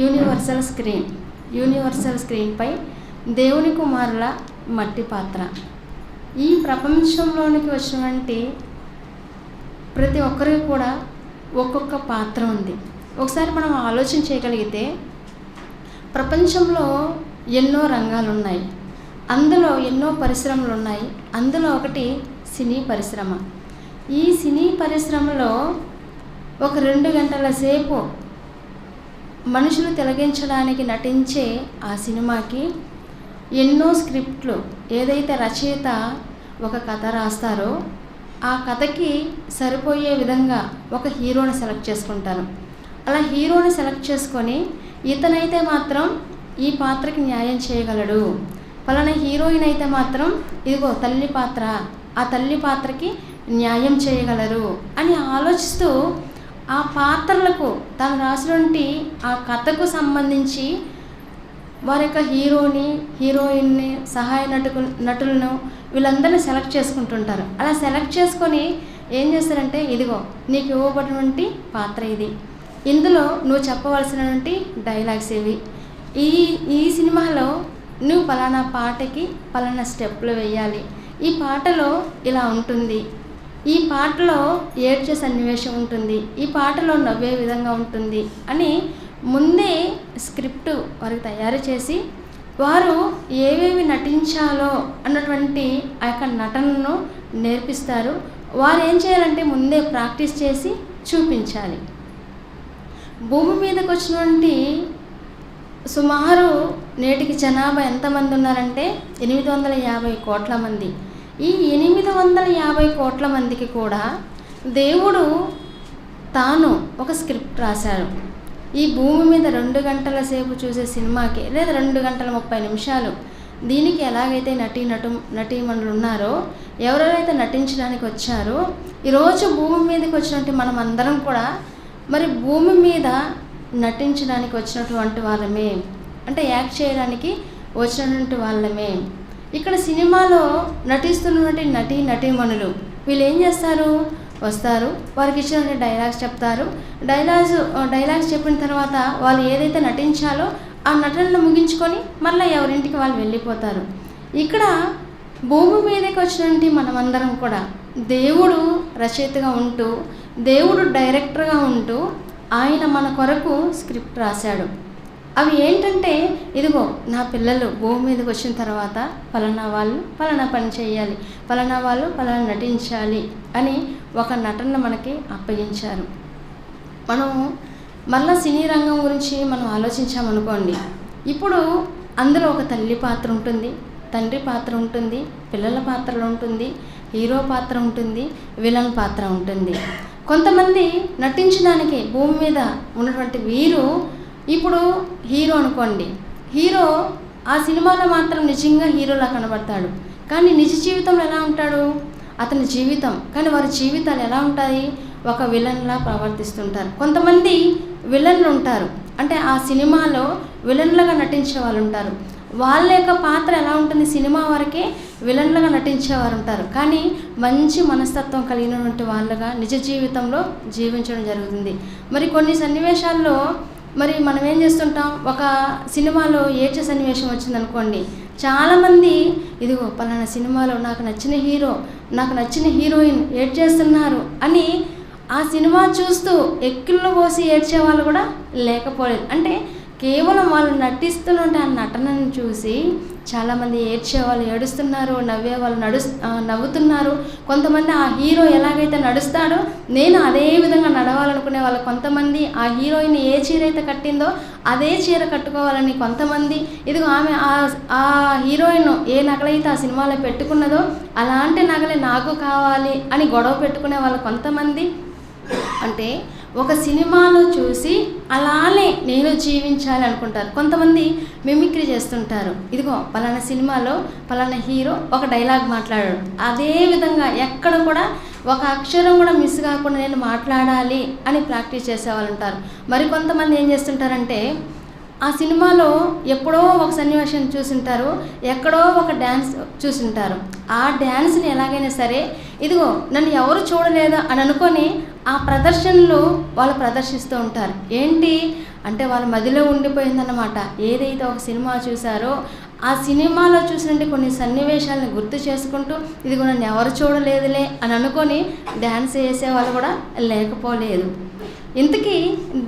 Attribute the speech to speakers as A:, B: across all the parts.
A: Universal స్క్రీన్పై దేవుని కుమారుల మట్టి పాత్ర. ఈ ప్రపంచంలోనికి వచ్చినటువంటి ప్రతి ఒక్కరికి కూడా ఒక్కొక్క పాత్ర ఉంది. ఒకసారి మనం ఆలోచన చేయగలిగితే ప్రపంచంలో ఎన్నో రంగాలు ఉన్నాయి, అందులో ఎన్నో పరిశ్రమలు ఉన్నాయి. అందులో ఒకటి సినీ పరిశ్రమ. ఈ సినీ పరిశ్రమలో ఒక 2 గంటల సేపు మనుషులు తిలకించడానికి నటించే ఆ సినిమాకి ఎన్నో స్క్రిప్ట్లు, ఏదైతే రచయిత ఒక కథ రాస్తారో ఆ కథకి సరిపోయే విధంగా ఒక హీరోని సెలెక్ట్ చేసుకుంటారు. అలా హీరోని సెలెక్ట్ చేసుకొని ఇతనైతే మాత్రం ఈ పాత్రకి న్యాయం చేయగలడు, పలానా హీరోయిన్ అయితే మాత్రం ఇదిగో తల్లి పాత్ర, ఆ తల్లి పాత్రకి న్యాయం చేయగలరు అని ఆలోచిస్తూ ఆ పాత్రలకు తను రాసినటువంటి ఆ కథకు సంబంధించి వారి యొక్క హీరోయిన్ని, సహాయ నటులను వీళ్ళందరినీ సెలెక్ట్ చేసుకుంటుంటారు. అలా సెలెక్ట్ చేసుకొని ఏం చేస్తారంటే, ఇదిగో నీకు ఇవ్వబడినటువంటి పాత్ర ఇది, ఇందులో నువ్వు చెప్పవలసినటువంటి డైలాగ్స్ ఇవి, ఈ సినిమాలో నువ్వు పలానా పాటకి పలానా స్టెప్పులు వేయాలి, ఈ పాటలో ఇలా ఉంటుంది, ఈ పాటలో ఏడ్చే సన్నివేశం ఉంటుంది, ఈ పాటలో నవ్వే విధంగా ఉంటుంది అని ముందే స్క్రిప్ట్ వారికి తయారు చేసి వారు ఏవేవి నటించాలో అన్నటువంటి ఆ యొక్క నటనను నేర్పిస్తారు. వారు ఏం చేయాలంటే ముందే ప్రాక్టీస్ చేసి చూపించాలి. భూమి మీదకి వచ్చినటువంటి సుమారు నేటికి జనాభా ఎంతమంది ఉన్నారంటే 850 కోట్ల మంది. ఈ 850 కోట్ల మందికి కూడా దేవుడు తాను ఒక స్క్రిప్ట్ రాశాడు. ఈ భూమి మీద 2 గంటల సేపు చూసే సినిమాకి, లేదా 2 గంటల 30 నిమిషాలు దీనికి ఎలాగైతే నటీమణులు ఉన్నారో, ఎవరెవరైతే నటించడానికి వచ్చారో, ఈరోజు భూమి మీదకి వచ్చినట్టు మనం అందరం కూడా మరి భూమి మీద నటించడానికి వచ్చినటువంటి వాళ్ళమే, అంటే యాక్ట్ చేయడానికి వచ్చినటువంటి వాళ్ళమే. ఇక్కడ సినిమాలో నటిస్తున్నటువంటి నటీమణులు వీళ్ళు ఏం చేస్తారు, వస్తారు, వారికి ఇచ్చినటువంటి డైలాగ్స్ చెప్తారు. డైలాగ్స్ చెప్పిన తర్వాత వాళ్ళు ఏదైతే నటించాలో ఆ నటనను ముగించుకొని మళ్ళీ ఎవరింటికి వాళ్ళు వెళ్ళిపోతారు. ఇక్కడ భూమి మీదకి వచ్చినటువంటి మనమందరం కూడా దేవుడు రచయితగా ఉంటూ, దేవుడు డైరెక్టర్గా ఉంటూ ఆయన మన కొరకు స్క్రిప్ట్ రాశాడు. అవి ఏంటంటే, ఇదిగో నా పిల్లలు భూమి మీదకి వచ్చిన తర్వాత పలానా వాళ్ళు పలానా పని చేయాలి, పలానా వాళ్ళు పలానా నటించాలి అని ఒక నటన మనకి అప్పగించారు. మనము మళ్ళీ సినీ రంగం గురించి మనం ఆలోచించామనుకోండి, ఇప్పుడు అందులో ఒక తల్లి పాత్ర ఉంటుంది, తండ్రి పాత్ర ఉంటుంది, పిల్లల పాత్రలు ఉంటుంది, హీరో పాత్ర ఉంటుంది, విలన్ పాత్ర ఉంటుంది. కొంతమంది నటించడానికి భూమి మీద ఉన్నటువంటి వీరు, ఇప్పుడు హీరో అనుకోండి, హీరో ఆ సినిమాలో మాత్రం నిజంగా హీరోలా కనబడతాడు, కానీ నిజ జీవితంలో ఎలా ఉంటాడు అతని జీవితం, కానీ వారి జీవితాలు ఎలా ఉంటాయి, ఒక విలన్లా ప్రవర్తిస్తుంటారు. కొంతమంది విలన్లు ఉంటారు, అంటే ఆ సినిమాలో విలన్లుగా నటించే వాళ్ళు ఉంటారు. వాళ్ళ యొక్క పాత్ర ఎలా ఉంటుంది, సినిమా వరకే విలన్లుగా నటించేవారు ఉంటారు, కానీ మంచి మనస్తత్వం కలిగినటువంటి వాళ్ళుగా నిజ జీవితంలో జీవించడం జరుగుతుంది. మరి కొన్ని సన్నివేశాల్లో మరి మనం ఏం చేస్తుంటాం, ఒక సినిమాలో ఏడ్చే సన్నివేశం వచ్చిందనుకోండి, చాలామంది ఇదిగో పలానా సినిమాలో నాకు నచ్చిన హీరో, నాకు నచ్చిన హీరోయిన్ ఏడ్చేస్తున్నారు అని ఆ సినిమా చూస్తూ ఎక్కిళ్ళు పోసి ఏడ్చే వాళ్ళు కూడా లేకపోలేదు. అంటే కేవలం వాళ్ళు నటిస్తున్నట్టు ఆ నటనను చూసి చాలామంది ఏడ్చేవాళ్ళు ఏడుస్తున్నారు, నవ్వేవాళ్ళు నవ్వుతున్నారు. కొంతమంది ఆ హీరో ఎలాగైతే నడుస్తాడో నేను అదే విధంగా నడవాలనుకునే వాళ్ళు, కొంతమంది ఆ హీరోయిన్ ఏ చీర అయితే కట్టిందో అదే చీర కట్టుకోవాలని కొంతమంది, ఇదిగో ఆమె ఆ హీరోయిన్ ఏ నగలైతే ఆ సినిమాలో పెట్టుకున్నదో అలాంటి నగలే నాకు కావాలి అని గొడవ పెట్టుకునే వాళ్ళు కొంతమంది. అంటే ఒక సినిమాలో చూసి అలానే నేను జీవించాలి అనుకుంటారు. కొంతమంది మిమిక్రీ చేస్తుంటారు, ఇదిగో పలానా సినిమాలో పలానా హీరో ఒక డైలాగ్ మాట్లాడాడు, అదే విధంగా ఎక్కడ కూడా ఒక అక్షరం కూడా మిస్ కాకుండా నేను మాట్లాడాలి అని ప్రాక్టీస్ చేసేవాళ్ళు ఉంటారు. మరి కొంతమంది ఏం చేస్తుంటారంటే, ఆ సినిమాలో ఎప్పుడో ఒక సన్నివేశం చూసింటారు, ఎక్కడో ఒక డ్యాన్స్ చూసింటారు, ఆ డ్యాన్స్ని ఎలాగైనా సరే ఇదిగో నన్ను ఎవరు చూడలేదా అని అనుకొని ఆ ప్రదర్శనలు వాళ్ళు ప్రదర్శిస్తూ ఉంటారు. ఏంటి, అంటే వాళ్ళ మదిలో ఉండిపోయిందన్నమాట. ఏదైతే ఒక సినిమా చూసారో ఆ సినిమాలో చూసినట్టు కొన్ని సన్నివేశాలను గుర్తు చేసుకుంటూ ఇదిగో నన్ను ఎవరు చూడలేదులే అని అనుకొని డ్యాన్స్ వేసేవాళ్ళు కూడా లేకపోలేదు. ఇంతకీ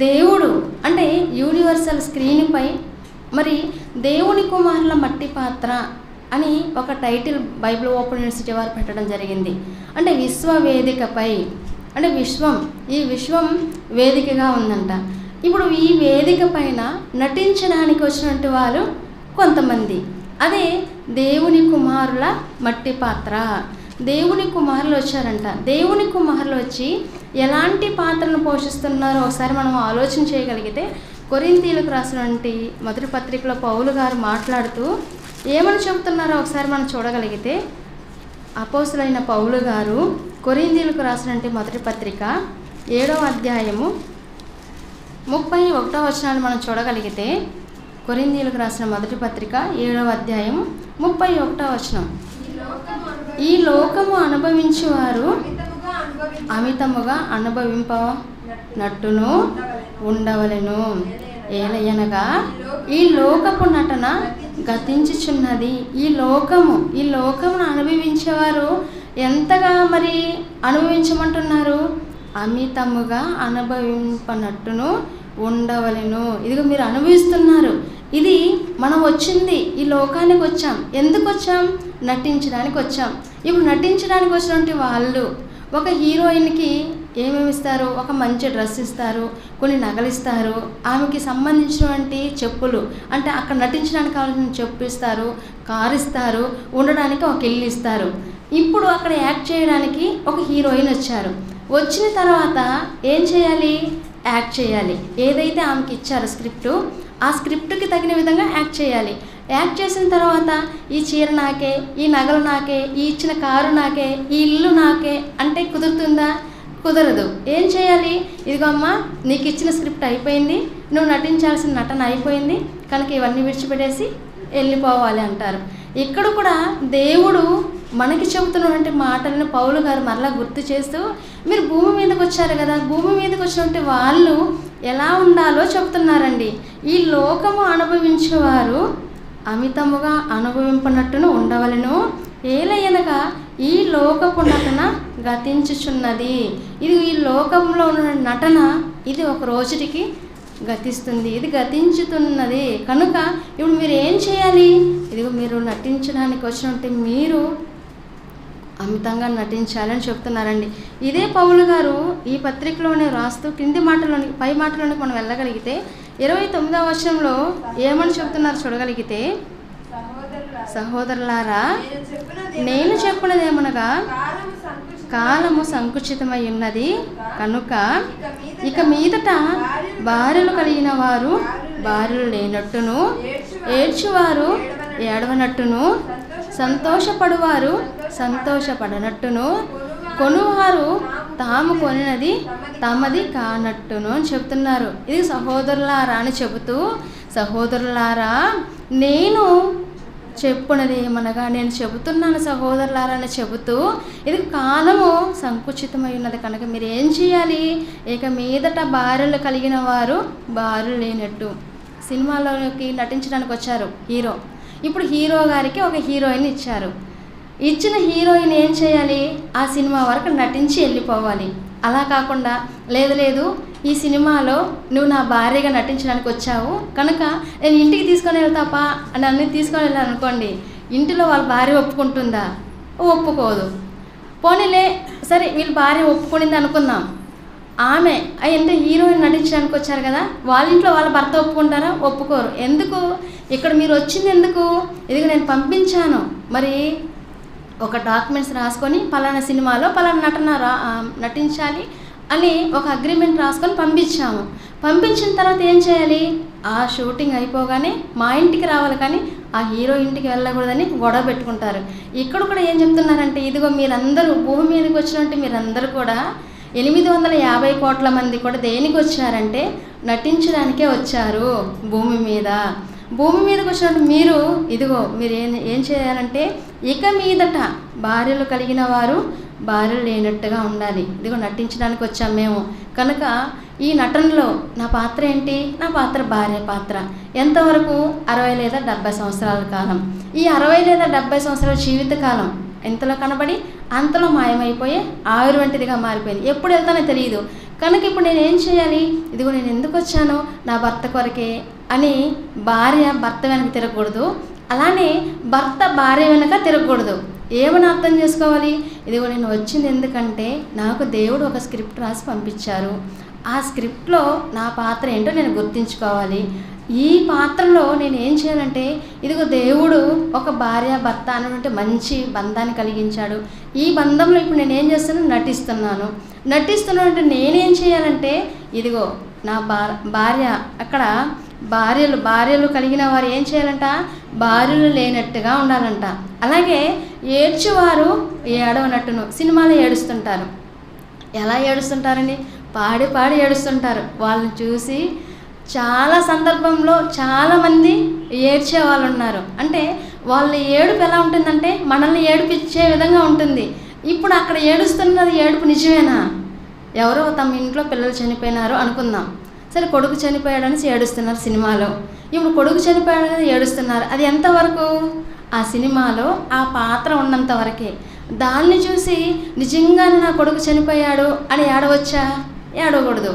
A: దేవుడు అంటే యూనివర్సల్ స్క్రీన్పై మరి దేవుని కుమారుల మట్టి పాత్ర అని ఒక టైటిల్ బైబిల్ ఓపెన్ యూనివర్సిటీ వారు పెట్టడం జరిగింది. అంటే విశ్వవేదికపై అంటే ఈ విశ్వం వేదికగా ఉందంట. ఇప్పుడు ఈ వేదిక పైన నటించడానికి వచ్చినట్టు వారు కొంతమంది, అదే దేవుని కుమారుల మట్టి పాత్ర. దేవుని కుమారులు వచ్చారంట. దేవుని కుమారులు వచ్చి ఎలాంటి పాత్రను పోషిస్తున్నారో ఒకసారి మనం ఆలోచన చేయగలిగితే, కొరింథీయులకు రాసినటువంటి మొదటి పత్రికలో పౌలు గారు మాట్లాడుతూ ఏమని చెబుతున్నారో ఒకసారి మనం చూడగలిగితే, అపోస్తులైన పౌలు గారు కొరింథీయులకు రాసినటువంటి మొదటి పత్రిక 7వ అధ్యాయము 31వ వచనాన్ని మనం చూడగలిగితే, కొరింథీయులకు రాసిన మొదటి పత్రిక 7వ అధ్యాయం 31వ వచనం, ఈ లోకము అనుభవించువారు అమితముగా అనుభవింపనట్టును ఉండవలెను. ఏలయనగా ఈ లోకపు నటన గతించుచున్నది. ఈ లోకమును అనుభవించేవారు ఎంతగా మరి అనుభవించమంటున్నారు? అమితముగా అనుభవింపనట్టును ఉండవలెను. ఇదిగో మీరు అనుభవిస్తున్నారు. ఇది మనం వచ్చింది, ఈ లోకానికి వచ్చాం. ఎందుకు వచ్చాం? నటించడానికి వచ్చాం. ఇప్పుడు నటించడానికి వచ్చినటువంటి వాళ్ళు ఒక హీరోయిన్కి ఏమేమి ఇస్తారు? ఒక మంచి డ్రెస్ ఇస్తారు, కొన్ని నగలు ఇస్తారు, ఆమెకి సంబంధించినటువంటి చెప్పులు అంటే అక్కడ నటించడానికి కావాల్సిన చెప్పు ఇస్తారు, కారు ఇస్తారు, ఉండడానికి ఒక ఇల్లు ఇస్తారు. ఇప్పుడు అక్కడ యాక్ట్ చేయడానికి ఒక హీరోయిన్ వచ్చారు. వచ్చిన తర్వాత ఏం చేయాలి? యాక్ట్ చేయాలి. ఏదైతే ఆమెకి ఇచ్చారో స్క్రిప్టు, ఆ స్క్రిప్ట్కి తగిన విధంగా యాక్ట్ చేయాలి. యాక్ట్ చేసిన తర్వాత ఈ చీర నాకే, ఈ నగలు నాకే, ఈ ఇచ్చిన కారు నాకే, ఈ ఇల్లు నాకే అంటే కుదురుతుందా? కుదరదు. ఏం చేయాలి? ఇదిగో అమ్మ, నీకు ఇచ్చిన స్క్రిప్ట్ అయిపోయింది, నువ్వు నటించాల్సిన నటన అయిపోయింది కనుక ఇవన్నీ విడిచిపెట్టేసి వెళ్ళిపోవాలి అంటారు. ఇక్కడ కూడా దేవుడు మనకి చెబుతున్నటువంటి మాటలను పౌలు గారు మరలా గుర్తు చేస్తూ, మీరు భూమి మీదకి వచ్చారు కదా, భూమి మీదకి వచ్చినటువంటి వాళ్ళు ఎలా ఉండాలో చెబుతున్నారండి. ఈ లోకము అనుభవించేవారు అమితముగా అనుభవింపనట్టును ఉండవలెను. ఏలయనగా ఈ లోకపు నటన గతించుచున్నది. ఇది ఈ లోకంలో ఉన్న నటన ఇది ఒక రోజుకి గతిస్తుంది, ఇది గతించుతున్నది. కనుక ఇప్పుడు మీరు ఏం చేయాలి? ఇదిగో మీరు నటించడానికి వచ్చినట్టు మీరు అమితంగా నటించాలని చెప్తున్నారండి. ఇదే పౌలు గారు ఈ పత్రికలోనే రాస్తూ కింది మాటలోని పై మాటలోనికి మనం వెళ్ళగలిగితే 29వ వచనంలో ఏమని చెప్తున్నారు చూడగలిగితే, సహోదరులారా నేను చెప్పినదేమనగా కాలము సంకుచితమై ఉన్నది కనుక ఇక మీదట భార్యలు కలిగిన వారు భార్యలు లేనట్టును, ఏడ్చువారు ఏడవనట్టును, సంతోషపడువారు సంతోషపడనట్టును, కొనువారు తాము కొనినది తమది కానట్టును అని చెప్తున్నారు. ఇది సహోదరులారా అని చెబుతూ, సహోదరులారా నేను చెప్పునది ఏమనగా నేను చెబుతున్నాను సహోదరులారా అని చెబుతూ, ఇది కాలము సంకుచితమై ఉన్నది కనుక మీరు ఏం చేయాలి? ఇక మీదట భార్యలు కలిగిన వారు భార్యలు లేనట్టు. సినిమాలోకి నటించడానికి వచ్చారు హీరో. ఇప్పుడు హీరో గారికి ఒక హీరోయిన్ ఇచ్చారు. ఇచ్చిన హీరోయిన్ ఏం చేయాలి? ఆ సినిమా వరకు నటించి వెళ్ళిపోవాలి. అలా కాకుండా లేదు ఈ సినిమాలో నువ్వు నా భార్యగా నటించడానికి వచ్చావు కనుక నేను ఇంటికి తీసుకొని వెళ్తాపా అని అన్నీ తీసుకొని వెళ్ళాను అనుకోండి, ఇంటిలో వాళ్ళ భార్య ఒప్పుకుంటుందా? ఒప్పుకోదు. పోనీలే సరే వీళ్ళ భార్య ఒప్పుకునింది అనుకుందాం. ఆమె అంటే హీరోయిన్ నటించడానికి వచ్చారు కదా, వాళ్ళ ఇంట్లో వాళ్ళ భర్త ఒప్పుకుంటారా? ఒప్పుకోరు. ఎందుకు? ఇక్కడ మీరు వచ్చింది ఎందుకు? ఇదిగో నేను పంపించాను, మరి ఒక డాక్యుమెంట్స్ రాసుకొని పలానా సినిమాలో పలానా నటన నటించాలి అని ఒక అగ్రిమెంట్ రాసుకొని పంపించాము. పంపించిన తర్వాత ఏం చేయాలి? ఆ షూటింగ్ అయిపోగానే మా ఇంటికి రావాలి కానీ ఆ హీరో ఇంటికి వెళ్ళకూడదని గొడవ పెట్టుకుంటారు. ఇక్కడ కూడా ఏం చెప్తున్నారంటే, ఇదిగో మీరందరూ భూమి మీదకి వచ్చినట్టు మీరందరూ కూడా 850 కోట్ల మంది కూడా దేనికి వచ్చారంటే నటించడానికే వచ్చారు భూమి మీద. భూమి మీదకి వచ్చినట్టు మీరు ఇదిగో మీరు ఏం చేయాలంటే, ఇక మీదట భార్యలు కలిగిన వారు భార్యలు లేనట్టుగా ఉండాలి. ఇదిగో నటించడానికి వచ్చాం మేము కనుక ఈ నటనలో నా పాత్ర ఏంటి? నా పాత్ర భార్య పాత్ర. ఎంతవరకు? 60 లేదా 70 సంవత్సరాల కాలం. ఈ 60 లేదా 70 సంవత్సరాల జీవితకాలం ఎంతలో కనబడి అంతలో మాయమైపోయి ఆవిరి వంటిదిగా మారిపోయింది. ఎప్పుడు వెళ్తానో తెలియదు. కనుక ఇప్పుడు నేను ఏం చేయాలి? ఇదిగో నేను ఎందుకు వచ్చాను? నా భర్త కొరకే అని భార్య భర్త వెనక తిరగకూడదు. అలానే భర్త భార్య వెనక తిరగకూడదు. ఏమని అర్థం చేసుకోవాలి? ఇదిగో నేను వచ్చింది ఎందుకంటే నాకు దేవుడు ఒక స్క్రిప్ట్ రాసి పంపించారు. ఆ స్క్రిప్ట్లో నా పాత్ర ఏంటో నేను గుర్తించుకోవాలి. ఈ పాత్రలో నేను ఏం చేయాలంటే, ఇదిగో దేవుడు ఒక భార్య భర్త అనేటువంటి మంచి బంధాన్ని కలిగించాడు. ఈ బంధంలో ఇప్పుడు నేను ఏం చేస్తున్నాను? నటిస్తున్నాను. నేనేం చేయాలంటే, ఇదిగో నా భార్య అక్కడ భార్యలు కలిగిన వారు ఏం చేయాలంట? భార్యలు లేనట్టుగా ఉండాలంట. అలాగే ఏడ్చేవారు ఏడవనట్టును. సినిమాలో ఏడుస్తుంటారు. ఎలా ఏడుస్తుంటారండి? పాడి ఏడుస్తుంటారు. వాళ్ళని చూసి చాలా సందర్భంలో చాలామంది ఏడ్చే వాళ్ళు ఉన్నారు. అంటే వాళ్ళ ఏడుపు ఎలా ఉంటుందంటే మనల్ని ఏడిపించే విధంగా ఉంటుంది. ఇప్పుడు అక్కడ ఏడుస్తున్నది ఏడుపు నిజమేనా? ఎవరో తమ ఇంట్లో పిల్లలు చనిపోయినారు అనుకుందాం. సరే, కొడుకు చనిపోయాడని ఏడుస్తున్నారు సినిమాలో. ఇప్పుడు కొడుకు చనిపోయాడని ఏడుస్తున్నారు. అది ఎంతవరకు? ఆ సినిమాలో ఆ పాత్ర ఉన్నంత వరకే. దాన్ని చూసి నిజంగానే నా కొడుకు చనిపోయాడు అని ఏడవచ్చా? ఏడవకూడదు.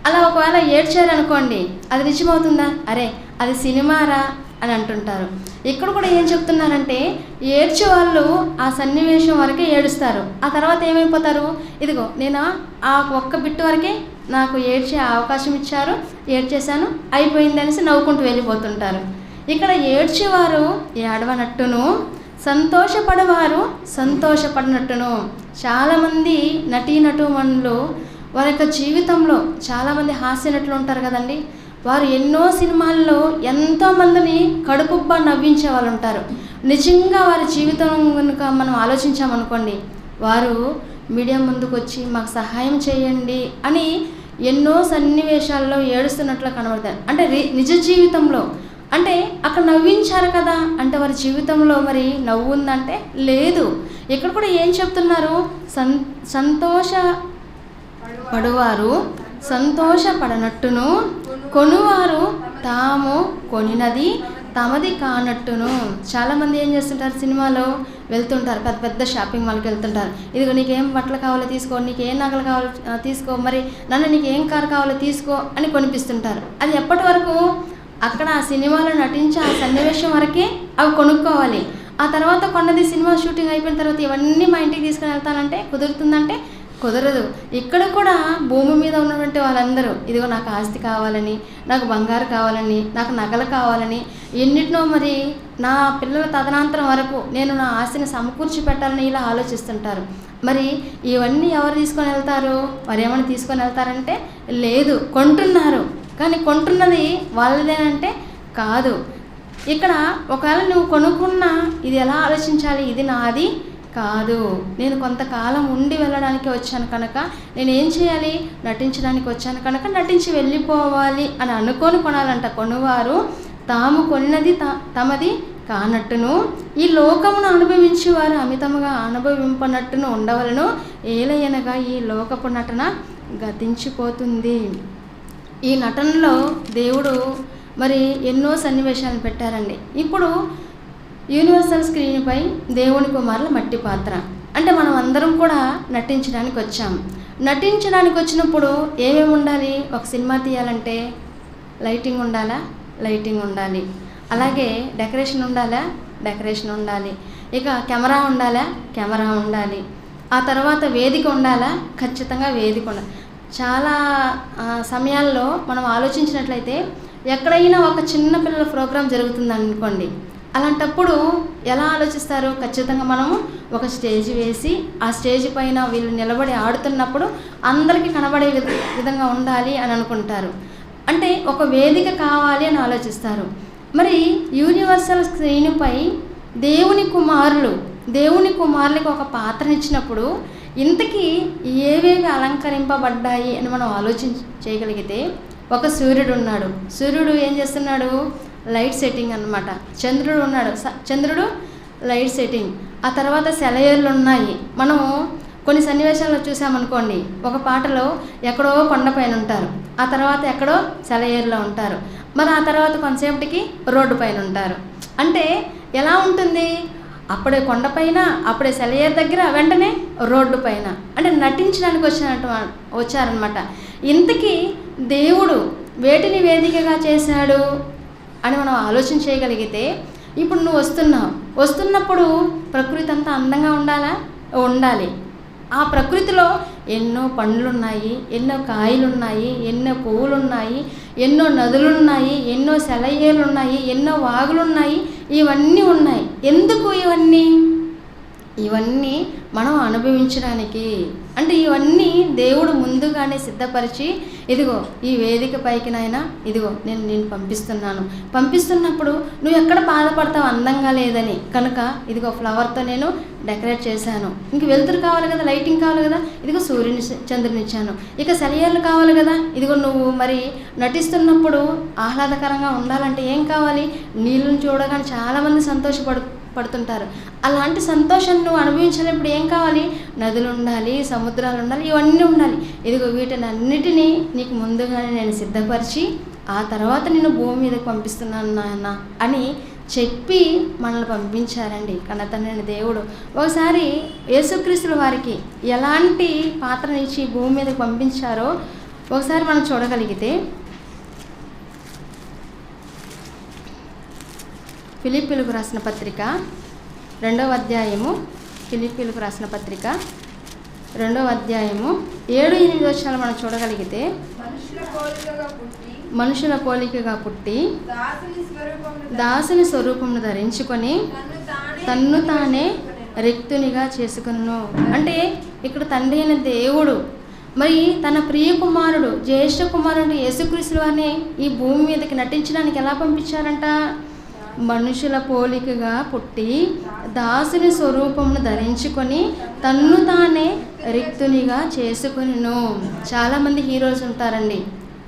A: అలా ఒకవేళ ఏడ్చారనుకోండి, అది నిజమవుతుందా? అరే అది సినిమారా అని అంటుంటారు. ఇక్కడ కూడా ఏం చెప్తున్నారంటే, ఏడ్చే వాళ్ళు ఆ సన్నివేశం వరకే ఏడుస్తారు. ఆ తర్వాత ఏమైపోతారు? ఇదిగో నేను ఆ ఒక్క బిట్టు వరకే నాకు ఏడ్చే అవకాశం ఇచ్చారు, ఏడ్చేశాను, అయిపోయింది అనేసి నవ్వుకుంటూ వెళ్ళిపోతుంటారు. ఇక్కడ ఏడ్చేవారు ఏడవనట్టును, సంతోషపడేవారు సంతోషపడినట్టును. చాలామంది నటీనటుమణులు వారి యొక్క జీవితంలో చాలామంది హాస్య నటులు ఉంటారు కదండి. వారు ఎన్నో సినిమాల్లో ఎంతోమందిని కడుపుబ్బా నవ్వించే వాళ్ళు ఉంటారు. నిజంగా వారి జీవితం కనుక మనం ఆలోచించామనుకోండి, వారు మీడియా ముందుకు వచ్చి మాకు సహాయం చేయండి అని ఎన్నో సన్నివేశాల్లో ఏడుస్తున్నట్లు కనబడతారు. అంటే నిజ జీవితంలో అంటే అక్కడ నవ్వించారు కదా, అంటే వారి జీవితంలో మరి నవ్వు ఉందంటే లేదు. ఇక్కడ కూడా ఏం చెప్తున్నారు? సంతోషపడువారు సంతోషపడనట్టును, కొనువారు తాము కొనినది తమది కానట్టును. చాలామంది ఏం చేస్తుంటారు? సినిమాలో వెళ్తుంటారు, పెద్ద పెద్ద షాపింగ్ మాల్కి వెళ్తుంటారు. ఇదిగో నీకేం బట్టలు కావాలో తీసుకో, నీకేం నగలు కావాలో తీసుకో, మరి నన్ను నీకేం కారు కావాలో తీసుకో అని కొనిపిస్తుంటారు. అది ఎప్పటి వరకు? అక్కడ ఆ సినిమాలో నటించి ఆ సన్నివేశం వరకే అవి కొనుక్కోవాలి. ఆ తర్వాత కొన్నది సినిమా షూటింగ్ అయిపోయిన తర్వాత ఇవన్నీ మా ఇంటికి తీసుకుని వెళ్తానంటే కుదురుతుందంటే కుదరదు. ఇక్కడ కూడా భూమి మీద ఉన్నటువంటి వాళ్ళందరూ ఇదిగో నాకు ఆస్తి కావాలని, నాకు బంగారు కావాలని, నాకు నగలు కావాలని, ఎన్నిటినో మరి నా పిల్లల తదనంతరం వరకు నేను నా ఆస్తిని సమకూర్చి పెట్టాలని ఇలా ఆలోచిస్తుంటారు. మరి ఇవన్నీ ఎవరు తీసుకొని వెళ్తారు? వారు ఏమైనా తీసుకొని వెళ్తారంటే లేదు, కొంటున్నారు. కానీ కొంటున్నది వాళ్ళదేనంటే కాదు. ఇక్కడ ఒకవేళ నువ్వు కొనుక్కున్నా ఇది ఎలా ఆలోచించాలి? ఇది నాది కాదు, నేను కొంతకాలం ఉండి వెళ్ళడానికి వచ్చాను కనుక నేను ఏం చేయాలి? నటించడానికి వచ్చాను కనుక నటించి వెళ్ళిపోవాలి అని అనుకొని కొనాలంట. కొనువారు తాము కొన్నది తమది కానట్టును, ఈ లోకమును అనుభవించి వారు అమితముగా అనుభవింపనట్టును ఉండవలను. ఏలయనగా ఈ లోకపు నటన గతించిపోతుంది. ఈ నటనలో దేవుడు మరి ఎన్నో సన్నివేశాలను పెట్టారండి. ఇప్పుడు యూనివర్సల్ స్క్రీన్పై దేవుని కుమారుల మట్టి పాత్ర అంటే మనం అందరం కూడా నటించడానికి వచ్చాం. నటించడానికి వచ్చినప్పుడు ఏమేమి ఉండాలి? ఒక సినిమా తీయాలంటే లైటింగ్ ఉండాలా? లైటింగ్ ఉండాలి. అలాగే డెకరేషన్ ఉండాలా? డెకరేషన్ ఉండాలి. ఇక కెమెరా ఉండాలా? కెమెరా ఉండాలి. ఆ తర్వాత వేదిక ఉండాలా? ఖచ్చితంగా వేదిక ఉండాలి. చాలా సమయాల్లో మనం ఆలోచించినట్లయితే ఎక్కడైనా ఒక చిన్న పిల్లల ప్రోగ్రాం జరుగుతుంది అనుకోండి, అలాంటప్పుడు ఎలా ఆలోచిస్తారు? ఖచ్చితంగా మనము ఒక స్టేజ్ వేసి ఆ స్టేజ్ పైన వీళ్ళు నిలబడి ఆడుతున్నప్పుడు అందరికీ కనబడే విధంగా ఉండాలి అని అనుకుంటారు. అంటే ఒక వేదిక కావాలి అని ఆలోచిస్తారు. మరి యూనివర్సల్ స్క్రీన్పై దేవుని కుమారులకి ఒక పాత్రనిచ్చినప్పుడు ఇంతకీ ఏవేవి అలంకరింపబడ్డాయి అని మనం చేయగలిగితే, ఒక సూర్యుడు ఉన్నాడు. సూర్యుడు ఏం చేస్తున్నాడు? లైట్ సెట్టింగ్ అన్నమాట. చంద్రుడు ఉన్నాడు, చంద్రుడు లైట్ సెట్టింగ్. ఆ తర్వాత సెలయేర్లు ఉన్నాయి. మనము కొన్ని సన్నివేశాల్లో చూసామనుకోండి, ఒక పాటలో ఎక్కడో కొండపైన ఉంటారు, ఆ తర్వాత ఎక్కడో సెలయేరులో ఉంటారు, మరి ఆ తర్వాత కొంతసేపటికి రోడ్డు పైన ఉంటారు. అంటే ఎలా ఉంటుంది, అప్పుడే కొండపైన, అప్పుడే సెలయేరు దగ్గర, వెంటనే రోడ్డు పైన. అంటే నటించడానికి వచ్చారనమాట. ఇంతకీ దేవుడు వేటిని వేదికగా చేశాడు అని మనం ఆలోచన చేయగలిగితే, ఇప్పుడు నువ్వు వస్తున్నప్పుడు ప్రకృతి అంతా అందంగా ఉండాలి. ఆ ప్రకృతిలో ఎన్నో పండ్లున్నాయి, ఎన్నో కాయలున్నాయి, ఎన్నో పువ్వులున్నాయి, ఎన్నో నదులున్నాయి, ఎన్నో సెలయేరులున్నాయి, ఎన్నో వాగులున్నాయి, ఇవన్నీ ఉన్నాయి. ఎందుకు ఇవన్నీ మనం అనుభవించడానికి. అంటే ఇవన్నీ దేవుడు ముందుగానే సిద్ధపరిచి, ఇదిగో ఈ వేదిక పైకి నాయనా, ఇదిగో నేను పంపిస్తున్నప్పుడు నువ్వు ఎక్కడ బాధపడతావు అందంగా లేదని, కనుక ఇదిగో ఫ్లవర్తో నేను డెకరేట్ చేశాను. ఇంక వెలుతురు కావాలి కదా, లైటింగ్ కావాలి కదా, ఇదిగో సూర్యుని చంద్రుని ఇచ్చాను. ఇక సెలయేర్లు కావాలి కదా, ఇదిగో నువ్వు మరి నటిస్తున్నప్పుడు ఆహ్లాదకరంగా ఉండాలంటే ఏం కావాలి, నీళ్ళని చూడగానే చాలామంది పడుతుంటారు. అలాంటి సంతోషం నువ్వు అనుభవించినప్పుడు ఏం కావాలి, నదులు ఉండాలి, సముద్రాలు ఉండాలి, ఇవన్నీ ఉండాలి. ఇదిగో వీటిని అన్నిటినీ నీకు ముందుగానే నేను సిద్ధపరిచి ఆ తర్వాత నేను భూమి మీదకి పంపిస్తున్నాను నాన్న అని చెప్పి మనల్ని పంపించారండి కన్నతండ్రి దేవుడు. ఒకసారి యేసుక్రీస్తుల వారికి ఎలాంటి పాత్రనిచ్చి భూమి మీదకి పంపించారో ఒకసారి మనం చూడగలిగితే, ఫిలిప్పీలకు రాసిన పత్రిక 2వ అధ్యాయము, ఫిలిప్పీలకు రాసిన పత్రిక 2వ అధ్యాయము 7-8 వచనాలు మనం చూడగలిగితే, మనుషుల పోలికగా పుట్టి దాసుని స్వరూపమును ధరించుకొని తన్ను తానే రిక్తునిగా చేసుకొనును. అంటే ఇక్కడ తండ్రి అయిన దేవుడు మరి తన ప్రియ కుమారుడు, జ్యేష్ఠ కుమారుడు యేసుక్రీస్తు వారిని ఈ భూమి మీదకి నటించడానికి ఎలా పంపించారంట, మనుషుల పోలికగా పుట్టి దాసుని స్వరూపమును ధరించుకొని తన్ను తానే రిక్తునిగా చేసుకొనును. చాలామంది హీరోస్ ఉంటారండి,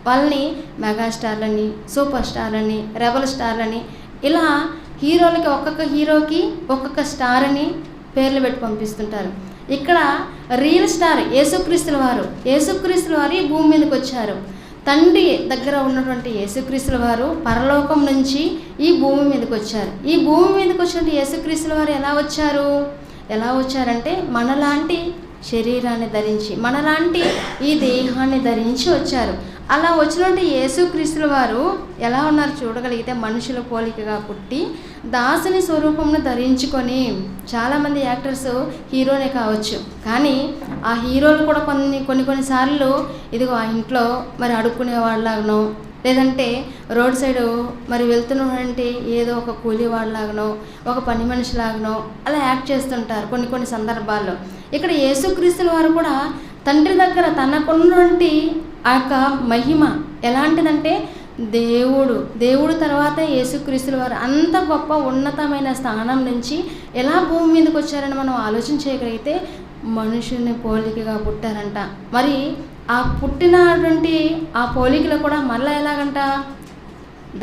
A: వాళ్ళని మెగాస్టార్లని, సూపర్ స్టార్లని, రెబల్ స్టార్లని, ఇలా హీరోలకి ఒక్కొక్క హీరోకి ఒక్కొక్క స్టార్ అని పేర్లు పెట్టి పంపిస్తుంటారు. ఇక్కడ రియల్ స్టార్ యేసుక్రీస్తుల వారు ఈ భూమి మీదకి వచ్చారు. తండ్రి దగ్గర ఉన్నటువంటి యేసుక్రీస్తుల వారు పరలోకం నుంచి ఈ భూమి మీదకి వచ్చారు. ఈ భూమి మీదకి వచ్చినటువంటి యేసుక్రీస్తుల వారు ఎలా వచ్చారంటే మనలాంటి శరీరాన్ని ధరించి, మనలాంటి ఈ దేహాన్ని ధరించి వచ్చారు. అలా వచ్చినటువంటి యేసుక్రీస్తుల వారు ఎలా ఉన్నారు చూడగలిగితే, మనుషుల పోలికగా పుట్టి దాసుని స్వరూపమును ధరించుకొని. చాలామంది యాక్టర్స్ హీరోనే కావచ్చు, కానీ ఆ హీరోలు కూడా కొన్నిసార్లు ఇదిగో ఆ ఇంట్లో మరి అడుక్కునే వాళ్ళలాగనో, లేదంటే రోడ్ సైడు మరి వెళ్తున్నటువంటి ఏదో ఒక కూలీ వాళ్ళలాగనో, ఒక పని మనిషిలాగనో అలా యాక్ట్ చేస్తుంటారు కొన్ని సందర్భాల్లో. ఇక్కడ యేసుక్రీస్తుల వారు కూడా తండ్రి దగ్గర తనకున్నటువంటి ఆ యొక్క మహిమ ఎలాంటిదంటే, దేవుడు తర్వాత యేసుక్రీస్తుల వారు అంత గొప్ప ఉన్నతమైన స్థానం నుంచి ఎలా భూమి మీదకి వచ్చారని మనం ఆలోచన చేయగలిగితే, మనుషుల్ని పోలికగా పుట్టారంట. మరి ఆ పుట్టినటువంటి ఆ పోలికలు కూడా మళ్ళీ ఎలాగంట,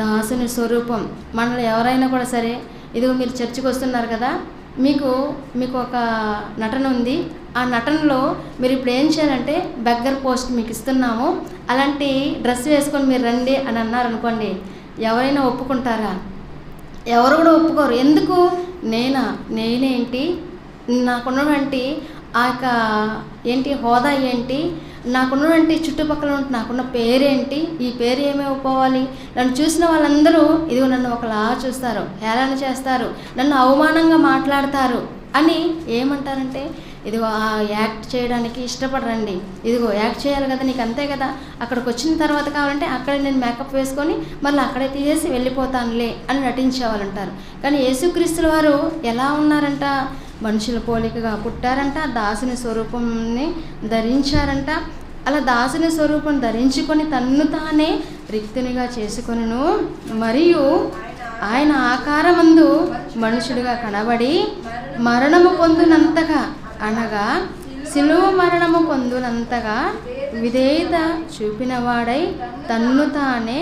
A: దాసుని స్వరూపం. మనలో ఎవరైనా కూడా సరే, ఇదిగో మీరు చర్చికి వస్తున్నారు కదా, మీకు ఒక నటన ఉంది, ఆ నటనలో మీరు ఇప్పుడు ఏం చేయాలంటే బెగ్గర్ పోస్ట్ మీకు ఇస్తున్నాము, అలాంటి డ్రెస్ వేసుకొని మీరు రండి అని అన్నారనుకోండి, ఎవరైనా ఒప్పుకుంటారా? ఎవరు కూడా ఒప్పుకోరు. ఎందుకు? నేనేంటి, నాకున్నటువంటి ఆ యొక్క హోదా ఏంటి, నాకున్నటువంటి చుట్టుపక్కల నాకున్న పేరేంటి, ఈ పేరు ఏమైపోవాలి, నన్ను చూసిన వాళ్ళందరూ ఇదిగో నన్ను ఒకలా చూస్తారు, హేళన చేస్తారు, నన్ను అవమానంగా మాట్లాడతారు అని ఏమంటారంటే, ఇదిగో ఆ యాక్ట్ చేయడానికి ఇష్టపడరండి. ఇదిగో యాక్ట్ చేయాలి కదా, నీకు అంతే కదా, అక్కడికి వచ్చిన తర్వాత కావాలంటే అక్కడే నేను మేకప్ వేసుకొని మళ్ళీ అక్కడే తీసేసి వెళ్ళిపోతానులే అని నటించేవాళ్ళంటారు. కానీ యేసుక్రీస్తుల వారు ఎలా ఉన్నారంట, మనుషుల పోలికగా పుట్టారంట, దాసుని స్వరూపాన్ని ధరించారంట. అలా దాసుని స్వరూపం ధరించుకొని తన్ను తానే రిక్తునిగా చేసుకొనును. మరియు ఆయన ఆకారమందు మనుషుడిగా కనబడి మరణము పొందునంతగా, అనగా శిలువ మరణము పొందునంతగా విధేయత చూపినవాడై తన్ను తానే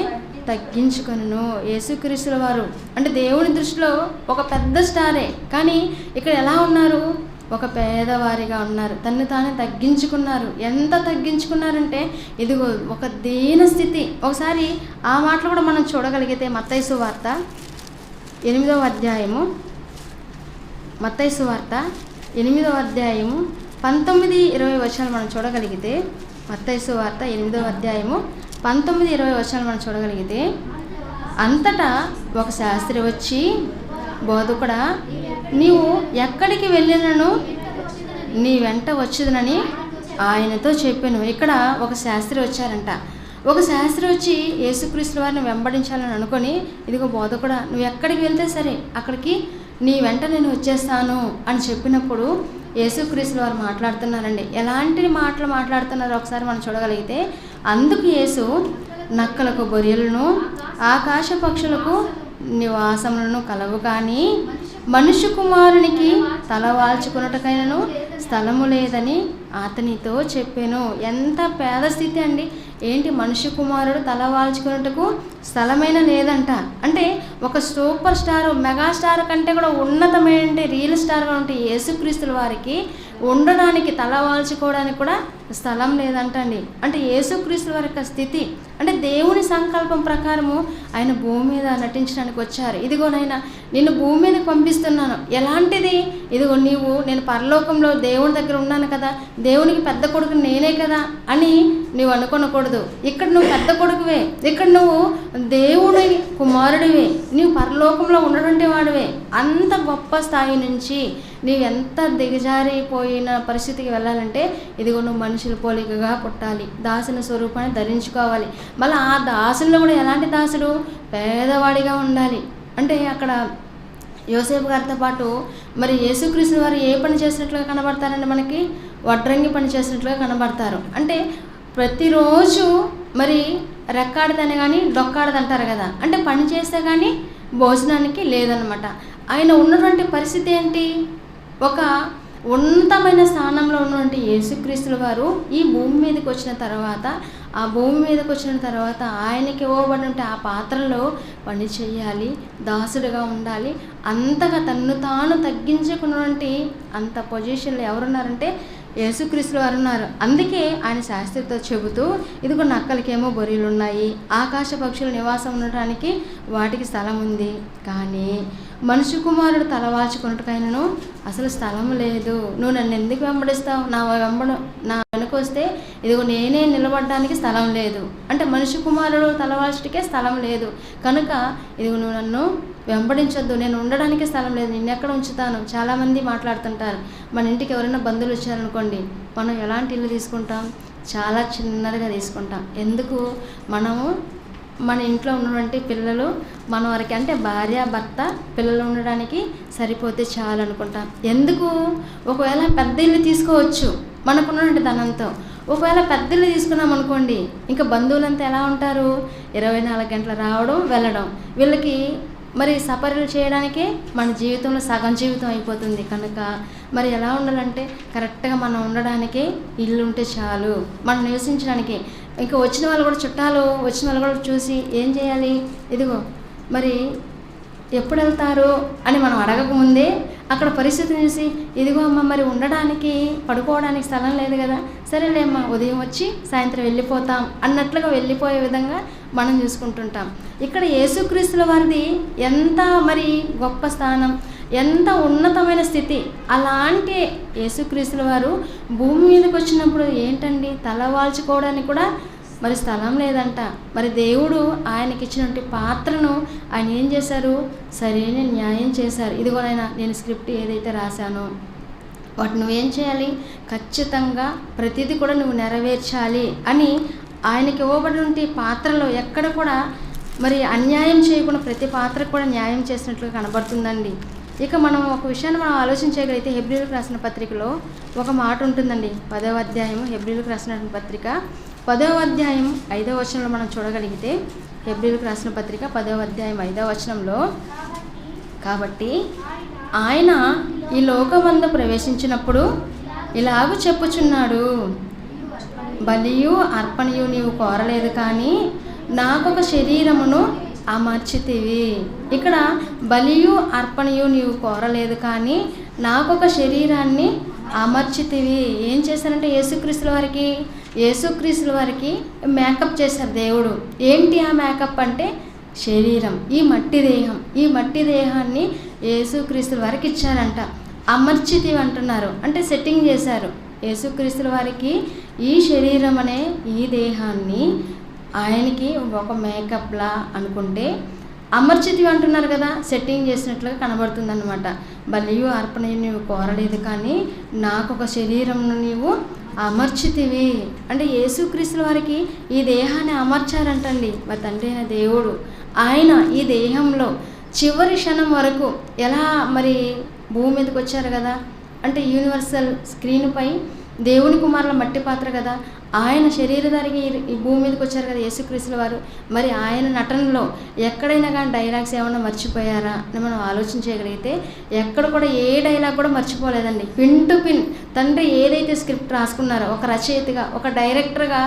A: తగ్గించుకొనును. యేసుక్రీస్తుల వారు అంటే దేవుని దృష్టిలో ఒక పెద్ద స్టారే, కానీ ఇక్కడ ఎలా ఉన్నారు, ఒక పేదవారిగా ఉన్నారు. తన్ను తానే తగ్గించుకున్నారు. ఎంత తగ్గించుకున్నారంటే ఇదిగో ఒక దీన స్థితి. ఒకసారి ఆ మాటలు కూడా మనం చూడగలిగితే మత్తయి సువార్త 8వ అధ్యాయము, మత్తయి సువార్త 8వ అధ్యాయము 19-20 వచనాలు మనం చూడగలిగితే, మత్తయి సువార్త 8వ అధ్యాయము 19-20 వచనాలు మనం చూడగలిగితే, అంతటా ఒక శాస్త్రి వచ్చి, బోధకుడా, నీవు ఎక్కడికి వెళ్ళినను నీ వెంట వచ్చుదునని ఆయనతో చెప్పాను. ఇక్కడ ఒక శాస్త్రి వచ్చారంట. ఒక శాస్త్రి వచ్చి యేసుక్రీస్తు వారిని వెంబడించాలని అనుకొని, ఇదిగో బోధకుడా, నువ్వు ఎక్కడికి వెళ్తే సరే అక్కడికి నీ వెంట నేను వచ్చేస్తాను అని చెప్పినప్పుడు యేసుక్రీస్తు వారు మాట్లాడుతున్నారండి. ఎలాంటి మాటలు మాట్లాడుతున్నారో ఒకసారి మనం చూడగలిగితే, అందుకు యేసు, నక్కలకు గొర్రెలను ఆకాశ పక్షులకు నివాసములను కలవు, కానీ మనుష్య కుమారునికి తల వాల్చుకున్నట్టుకైనను స్థలము లేదని అతనితో చెప్పాను. ఎంత పేద స్థితి అండి. ఏంటి, మనుష్య కుమారుడు తల వాల్చుకున్నట్టుకు స్థలమైన లేదంట. అంటే ఒక సూపర్ స్టార్, మెగాస్టార్ కంటే కూడా ఉన్నతమైన రియల్ స్టార్గా ఉంటే యేసుక్రీస్తుల వారికి ఉండడానికి, తల వాల్చుకోవడానికి కూడా స్థలం లేదంటండి. అంటే యేసుక్రీస్తుల వారి యొక్క స్థితి అంటే దేవుని సంకల్పం ప్రకారము ఆయన భూమి మీద నటించడానికి వచ్చారు. ఇదిగోనైనా నిన్ను భూమి మీదకి పంపిస్తున్నాను. ఎలాంటిది? ఇదిగో నీవు, నేను పరలోకంలో దేవుని దగ్గర ఉన్నాను కదా, దేవునికి పెద్ద కొడుకు నేనే కదా అని నువ్వు అనుకోనకూడదు. ఇక్కడ నువ్వు పెద్ద కొడుకువే, ఇక్కడ నువ్వు దేవుని కుమారుడివే, నీవు పరలోకంలో ఉన్నటువంటి వాడివే. అంత గొప్ప స్థాయి నుంచి నీవు ఎంత దిగజారిపోయిన పరిస్థితికి వెళ్ళాలంటే, ఇదిగో నువ్వు మనుషుల పోలికగా పుట్టాలి, దాసుని స్వరూపాన్ని ధరించుకోవాలి. మళ్ళీ ఆ దాసుల్లో కూడా ఎలాంటి దాసుడు? పేదవాడిగా ఉండాలి. అంటే అక్కడ యోసేపు గారితో పాటు మరి యేసుక్రీస్తు వారు ఏ పని చేసినట్లుగా కనబడతారండి? మనకి వడ్రంగి పని చేసినట్లుగా కనబడతారు. అంటే ప్రతిరోజు మరి రెక్కాడదని కానీ డొక్కాడదంటారు కదా, అంటే పని చేస్తే కానీ భోజనానికి లేదనమాట. ఆయన ఉన్నటువంటి పరిస్థితి ఏంటి? ఒక ఉన్నతమైన స్థానంలో ఉన్నటువంటి యేసుక్రీస్తుల వారు ఈ భూమి మీదకి వచ్చిన తర్వాత, ఆ భూమి మీదకి వచ్చిన తర్వాత ఆయనకి ఇవ్వబడినటువంటి ఆ పాత్రలో పని చేయాలి, దాసుడుగా ఉండాలి. అంతగా తన్ను తాను తగ్గించుకున్నటువంటి అంత పొజిషన్లో ఎవరున్నారంటే యేసుక్రీస్తుల వారు ఉన్నారు. అందుకే ఆయన శాస్త్రితో చెబుతూ, ఇదిగో నక్కలకేమో బొరియలు ఉన్నాయి, ఆకాశ పక్షుల నివాసం ఉండటానికి వాటికి స్థలం ఉంది, కానీ మనుష్య కుమారుడు తలవాల్చుకున్నట్టుకైనను అసలు స్థలం లేదు. నువ్వు నన్ను ఎందుకు వెంబడిస్తావు? నా వెనుక వస్తే ఇదిగో నేనే నిలబడడానికి స్థలం లేదు. అంటే మనుష్య కుమారుడు తలవాల్చుటికే స్థలం లేదు కనుక ఇదిగో నువ్వు నన్ను వెంబడించొద్దు, నేను ఉండడానికి స్థలం లేదు, నిన్ను ఎక్కడ ఉంచుతాను? చాలామంది మాట్లాడుతుంటారు. మన ఇంటికి ఎవరైనా బంధువులు వచ్చారనుకోండి, మనం ఎలాంటి ఇల్లు తీసుకుంటాం? చాలా చిన్నదిగా తీసుకుంటాం. ఎందుకు? మనము మన ఇంట్లో ఉన్నటువంటి పిల్లలు మన వరకు, అంటే భార్య భర్త పిల్లలు ఉండడానికి సరిపోతే చాలు అనుకుంటాం. ఎందుకు? ఒకవేళ పెద్ద ఇల్లు తీసుకోవచ్చు మనకున్నటువంటి ధనంతో. ఒకవేళ పెద్ద ఇల్లు తీసుకున్నాం అనుకోండి, ఇంకా బంధువులంతా ఎలా ఉంటారు? 24 గంటలు రావడం వెళ్ళడం. వీళ్ళకి మరి సపర్యలు చేయడానికే మన జీవితంలో సగం జీవితం అయిపోతుంది. కనుక మరి ఎలా ఉండాలంటే కరెక్ట్గా మనం ఉండడానికి ఇల్లు ఉంటే చాలు, మనం నివసించడానికి. ఇంకా వచ్చిన వాళ్ళు కూడా, చుట్టాలు వచ్చిన వాళ్ళు కూడా చూసి ఏం చేయాలి? ఇదిగో మరి ఎప్పుడు వెళ్తారు అని మనం అడగకముందే అక్కడ పరిస్థితిని చూసి, ఇదిగో అమ్మ మరి ఉండడానికి పడుకోవడానికి స్థలం లేదు కదా, సరేలేమ్మా ఉదయం వచ్చి సాయంత్రం వెళ్ళిపోతాం అన్నట్లుగా వెళ్ళిపోయే విధంగా మనం చూసుకుంటుంటాం. ఇక్కడ యేసుక్రీస్తుల వారిది ఎంత మరి గొప్ప స్థానం, ఎంత ఉన్నతమైన స్థితి. అలాంటి యేసుక్రీస్తుల వారు భూమి మీదకి వచ్చినప్పుడు ఏంటండి, తల వాల్చుకోవడానికి కూడా మరి స్థలం లేదంట. మరి దేవుడు ఆయనకి ఇచ్చినటువంటి పాత్రను ఆయన ఏం చేశారు? సరైన న్యాయం చేశారు. ఇదిగోనైనా నేను స్క్రిప్ట్ ఏదైతే రాశానో వాటి నువ్వేం చేయాలి? ఖచ్చితంగా ప్రతిదీ కూడా నువ్వు నెరవేర్చాలి అని ఆయనకి ఇవ్వబడినటువంటి పాత్రలో ఎక్కడ కూడా మరి అన్యాయం చేయకుండా ప్రతి పాత్రకు కూడా న్యాయం చేసినట్లుగా కనబడుతుందండి. ఇక మనం ఒక విషయాన్ని మనం ఆలోచించగలిగితే, హెబ్రీయులకు రాసిన పత్రికలో ఒక మాట ఉంటుందండి. 10వ అధ్యాయం హెబ్రీయులకు రాసిన పత్రిక 10వ అధ్యాయం 5వ వచనంలో మనం చూడగలిగితే, హెబ్రీయులకు రాసిన పత్రిక 10వ అధ్యాయం 5వ వచనంలో, కాబట్టి ఆయన ఈ లోకమందు ప్రవేశించినప్పుడు ఇలాగూ చెప్పుచున్నాడు, బలియు అర్పణయు నీవు కోరలేదు, కానీ నాకొక శరీరమును అమర్చితివి. ఇక్కడ బలియు అర్పణయు నీవు కోరలేదు, కానీ నాకొక శరీరాన్ని అమర్చితివి. ఏం చేశారంటే యేసుక్రీస్తుల వారికి మేకప్ చేశారు దేవుడు. ఏంటి ఆ మేకప్ అంటే శరీరం, ఈ మట్టి దేహాన్ని యేసుక్రీస్తుల వారికి ఇచ్చారంట. అమర్చితివి అంటున్నారు అంటే సెట్టింగ్ చేశారు. యేసుక్రీస్తుల వారికి ఈ శరీరం అనే ఈ దేహాన్ని ఆయనకి ఒక మేకప్లా అనుకుంటే అమర్చితివి అంటున్నారు కదా, సెట్టింగ్ చేసినట్లుగా కనబడుతుంది అనమాట. బలియు అర్పణ నీవు కోరలేదు కానీ నాకు ఒక శరీరంను నీవు అమర్చితివి అంటే యేసుక్రీస్తుల వారికి ఈ దేహాన్ని అమర్చారంటండి మా తండ్రి అయిన దేవుడు. ఆయన ఈ దేహంలో చివరి క్షణం వరకు ఎలా మరి భూమి మీదకి వచ్చారు కదా, అంటే యూనివర్సల్ స్క్రీన్పై దేవుని కుమారుల మట్టి పాత్ర కదా, ఆయన శరీరధారికి ఈ భూమి మీదకి వచ్చారు కదా యేసుక్రీస్తుల వారు. మరి ఆయన నటనలో ఎక్కడైనా కానీ డైలాగ్స్ ఏమైనా మర్చిపోయారా అని మనం ఆలోచించగలిగితే ఎక్కడ కూడా ఏ డైలాగ్ కూడా మర్చిపోలేదండి. పిన్ టు పిన్ తండ్రి ఏదైతే స్క్రిప్ట్ రాసుకున్నారో, ఒక రచయితగా ఒక డైరెక్టర్గా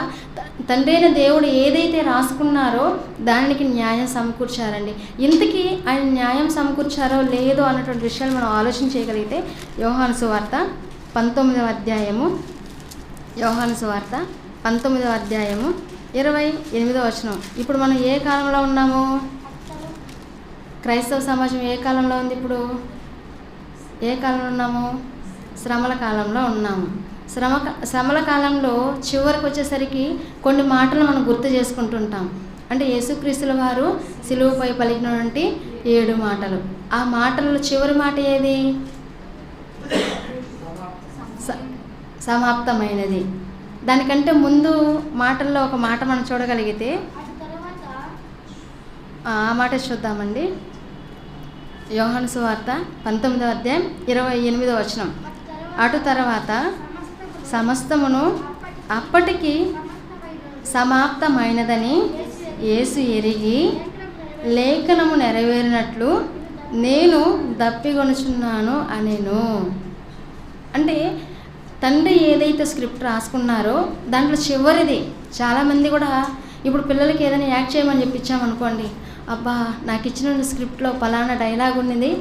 A: తండ్రి అయిన దేవుడు ఏదైతే రాసుకున్నారో దానికి న్యాయం సమకూర్చారండి. ఇంతకీ ఆయన న్యాయం సమకూర్చారో లేదో అన్నటువంటి విషయాలు మనం ఆలోచించగలిగితే యోహాను సువార్త 19వ అధ్యాయము 28వ వచనం. ఇప్పుడు మనం ఏ కాలంలో ఉన్నాము? క్రైస్తవ సమాజం ఏ కాలంలో ఉంది? ఇప్పుడు ఏ కాలంలో ఉన్నాము? శ్రమల కాలంలో ఉన్నాము. శ్రమల కాలంలో చివరికి వచ్చేసరికి కొన్ని మాటలు మనం గుర్తు చేసుకుంటుంటాం. అంటే యేసుక్రీస్తుల వారు సిలువపై పలికినటువంటి 7 మాటలు. ఆ మాటలలో చివరి మాట ఏది? సమాప్తమైనది. దానికంటే ముందు మాటల్లో ఒక మాట మనం చూడగలిగితే ఆ మాట చూద్దామండి. యోహాను సువార్త 19వ అధ్యాయం 28వ వచనం. అటు తర్వాత సమస్తమును అప్పటికి సమాప్తమైనదని యేసు ఎరిగి లేఖనము నెరవేరినట్లు నేను దప్పిగొనుచున్నాను అనెను. అంటే తండ్రి ఏదైతే స్క్రిప్ట్ రాసుకున్నారో దాంట్లో చివరిది. చాలామంది కూడా ఇప్పుడు పిల్లలకి ఏదైనా యాక్ట్ చేయమని చెప్పించామనుకోండి, అబ్బా నాకు ఇచ్చిన స్క్రిప్ట్లో పలానా డైలాగ్ ఉన్నది,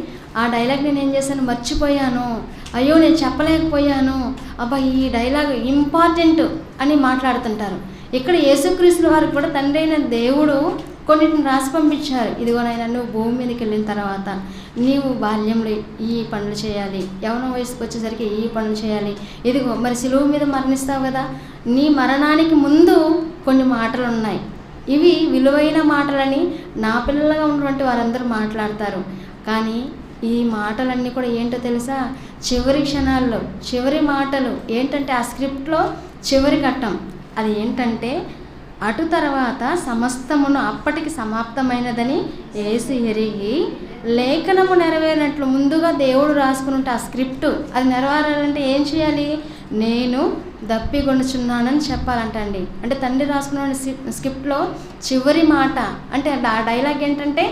A: ఆ డైలాగ్ నేను ఏం చేశాను మర్చిపోయాను, అయ్యో నేను చెప్పలేకపోయాను, అబ్బా ఈ డైలాగ్ ఇంపార్టెంట్ అని మాట్లాడుతుంటారు. ఇక్కడ యేసుక్రీస్తుల వారికి కూడా తండ్రి అయిన దేవుడు కొన్నిటిని రాసి పంపించారు. ఇదిగోనైనా నువ్వు భూమి మీదకి వెళ్ళిన తర్వాత నీవు బాల్యంలో ఈ పనులు చేయాలి, యవ్వన వయసుకు వచ్చేసరికి ఈ పనులు చేయాలి, ఇదిగో మరి సిలువ మీద మరణిస్తావు కదా, నీ మరణానికి ముందు కొన్ని మాటలు ఉన్నాయి, ఇవి విలువైన మాటలని నా పిల్లలుగా ఉన్నటువంటి వారందరూ మాట్లాడతారు. కానీ ఈ మాటలన్నీ కూడా ఏంటో తెలుసా? చివరి క్షణాల్లో చివరి మాటలు ఏంటంటే ఆ స్క్రిప్ట్లో చివరి ఘట్టం అది ఏంటంటే, అటు తర్వాత సమస్తమును అప్పటికి సమాప్తమైనదని యేసు ఎరిగి లేఖనము నెరవేరినట్లు ముందుగా దేవుడు రాసుకుని ఉంటే ఆ స్క్రిప్ట్ అది నెరవేరాలంటే ఏం చేయాలి? నేను దప్పిగొనుచున్నానని చెప్పాలంటండి. అంటే తండ్రి రాసుకున్న స్క్రిప్ట్లో చివరి మాట అంటే ఆ డైలాగ్ ఏంటంటే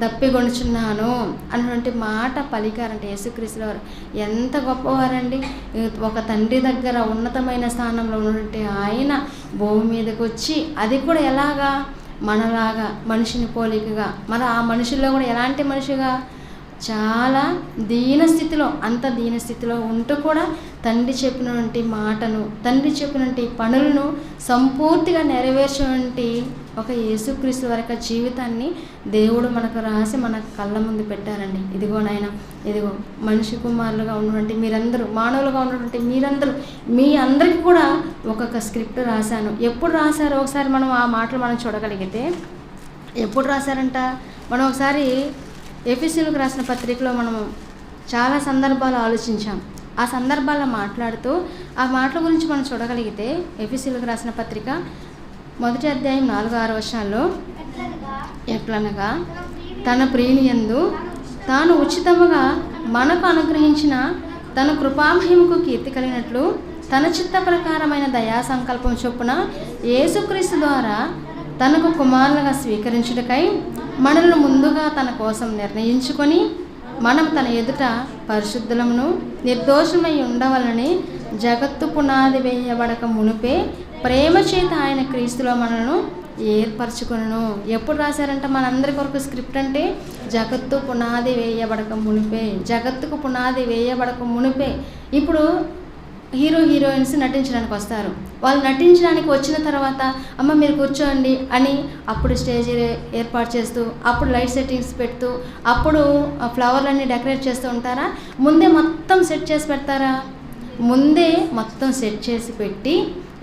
A: దప్పిగొనుచున్నాను అన్నటువంటి మాట పలికారంటే యేసుక్రీస్తుల వారు. ఎంత గొప్పవారండి! ఒక తండ్రి దగ్గర ఉన్నతమైన స్థానంలో ఉన్నటువంటి ఆయన భూమి మీదకి వచ్చి, అది కూడా ఎలాగా? మనలాగా మనిషిని పోలికగా, మన ఆ మనుషుల్లో కూడా ఎలాంటి మనిషిగా? చాలా దీనస్థితిలో, అంత దీనస్థితిలో ఉంటూ కూడా తండ్రి చెప్పినటువంటి మాటను, తండ్రి చెప్పినటువంటి పనులను సంపూర్తిగా నెరవేర్చినటువంటి ఒక యేసుక్రీస్తు వరకు జీవితాన్ని దేవుడు మనకు రాసి మన కళ్ళ ముందు పెట్టారండి. ఇదిగో నాయన, ఇదిగో మనిషి కుమారులుగా ఉన్నటువంటి మీరందరూ, మానవులుగా ఉన్నటువంటి మీరందరూ, మీ అందరికీ కూడా ఒక్కొక్క స్క్రిప్ట్ రాశాను. ఎప్పుడు రాశారో ఒకసారి మనం ఆ మాటలు మనం చూడగలిగితే, ఎప్పుడు రాశారంట? మనం ఒకసారి ఎఫెసీయులకు రాసిన పత్రికలో మనము చాలా సందర్భాలు ఆలోచించాం. ఆ సందర్భాల్లో మాట్లాడుతూ ఆ మాటల గురించి మనం చూడగలిగితే, ఎఫెసీయులకు రాసిన పత్రిక 1వ అధ్యాయం 4-6 వచనాల్లో, ఎట్లనగా తన ప్రియుని యందు తాను ఉచితముగా మనకు అనుగ్రహించిన తన కృపామహిమకు కీర్తి కలిగినట్లు తన చిత్త ప్రకారమైన దయా సంకల్పం చొప్పున యేసుక్రీస్తు ద్వారా తనకు కుమారులుగా స్వీకరించుటకై మనలను ముందుగా తన కోసం నిర్ణయించుకొని మనం తన ఎదుట పరిశుద్ధులమును నిర్దోషమై ఉండవలని జగత్తు పునాది వేయబడక మునిపే ప్రేమ చేత ఆయన క్రీస్తులో మనలను ఏర్పరచుకొనును. ఎప్పుడు రాశారంట మనందరి కొరకు స్క్రిప్ట్ అంటే జగత్తు పునాది వేయబడక మునిపే. జగత్తుకు పునాది వేయబడక మునిపే. ఇప్పుడు హీరోయిన్స్ నటించడానికి వస్తారు. వాళ్ళు నటించడానికి వచ్చిన తర్వాత అమ్మ మీరు కూర్చోండి అని అప్పుడు స్టేజ్ ఏర్పాటు చేస్తూ, అప్పుడు లైట్ సెట్టింగ్స్ పెడుతూ, అప్పుడు ఫ్లవర్లన్నీ డెకరేట్ చేస్తూ ఉంటారా? ముందే మొత్తం సెట్ చేసి పెడతారా? ముందే మొత్తం సెట్ చేసి పెట్టి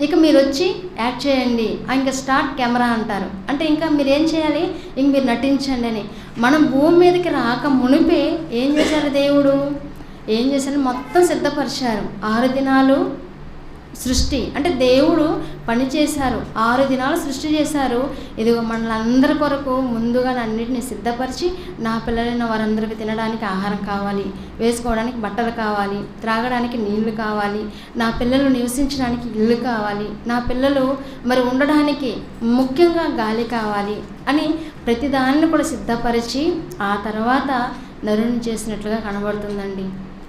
A: ఇక మీరు వచ్చి యాక్ట్ చేయండి, ఇంకా స్టార్ట్ కెమెరా అంటారు. అంటే ఇంకా మీరు ఏం చేయాలి? ఇంక మీరు నటించండి అని. మనం భూమి మీదకి రాక మునిపే ఏం చేశారు దేవుడు? ఏం చేశారు? మొత్తం సిద్ధపరిచారు. 6 దినాలు సృష్టి అంటే దేవుడు పని చేశారు. 6 దినాలు సృష్టి చేశారు. ఇదిగో మనలందరి కొరకు ముందుగా అన్నిటిని సిద్ధపరిచి, నా పిల్లలైన వారందరికీ తినడానికి ఆహారం కావాలి, వేసుకోవడానికి బట్టలు కావాలి, త్రాగడానికి నీళ్లు కావాలి, నా పిల్లలు నివసించడానికి ఇల్లు కావాలి, నా పిల్లలు మరి ఉండడానికి ముఖ్యంగా గాలి కావాలి అని ప్రతిదాన్ని కూడా సిద్ధపరిచి ఆ తర్వాత నరుని చేసినట్లుగా కనబడుతుందండి.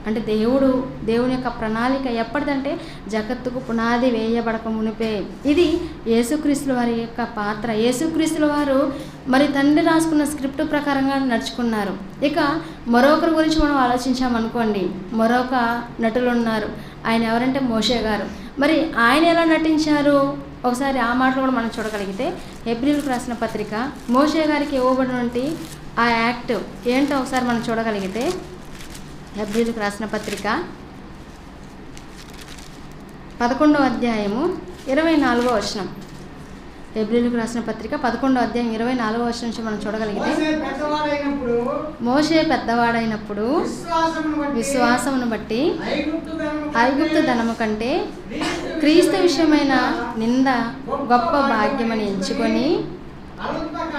A: అంటే దేవుని యొక్క ప్రణాళిక ఎప్పటిదంటే జగత్తుకు పునాది వేయబడక మునిపే. ఇది యేసుక్రీస్తుల వారి యొక్క పాత్ర. యేసుక్రీస్తుల వారు మరి తండ్రి రాసుకున్న స్క్రిప్ట్ ప్రకారంగా నడుచుకున్నారు. ఇక మరొకరి గురించి మనం ఆలోచించామనుకోండి, మరొక నటులు ఉన్నారు. ఆయన ఎవరంటే మోషే గారు. మరి ఆయన ఎలా నటించారు? ఒకసారి ఆ మాటలు కూడా మనం చూడగలిగితే, హెబ్రీయులకు రాసిన పత్రిక మోషే గారికి ఇవ్వబడినటువంటి ఆ యాక్ట్ ఏంటో ఒకసారి మనం చూడగలిగితే, హెబ్రీయులకు రాసిన పత్రిక 11వ అధ్యాయము 24వ వచనం. హెబ్రీయులకు రాసిన పత్రిక 11వ అధ్యాయం 24వ వచనం నుంచి మనం చూడగలిగితే, మోషే పెద్దవాడైనప్పుడు విశ్వాసమును బట్టి ఐగుప్తు ధనము కంటే క్రీస్తు విషయమైన నింద గొప్ప భాగ్యమని ఎంచుకొని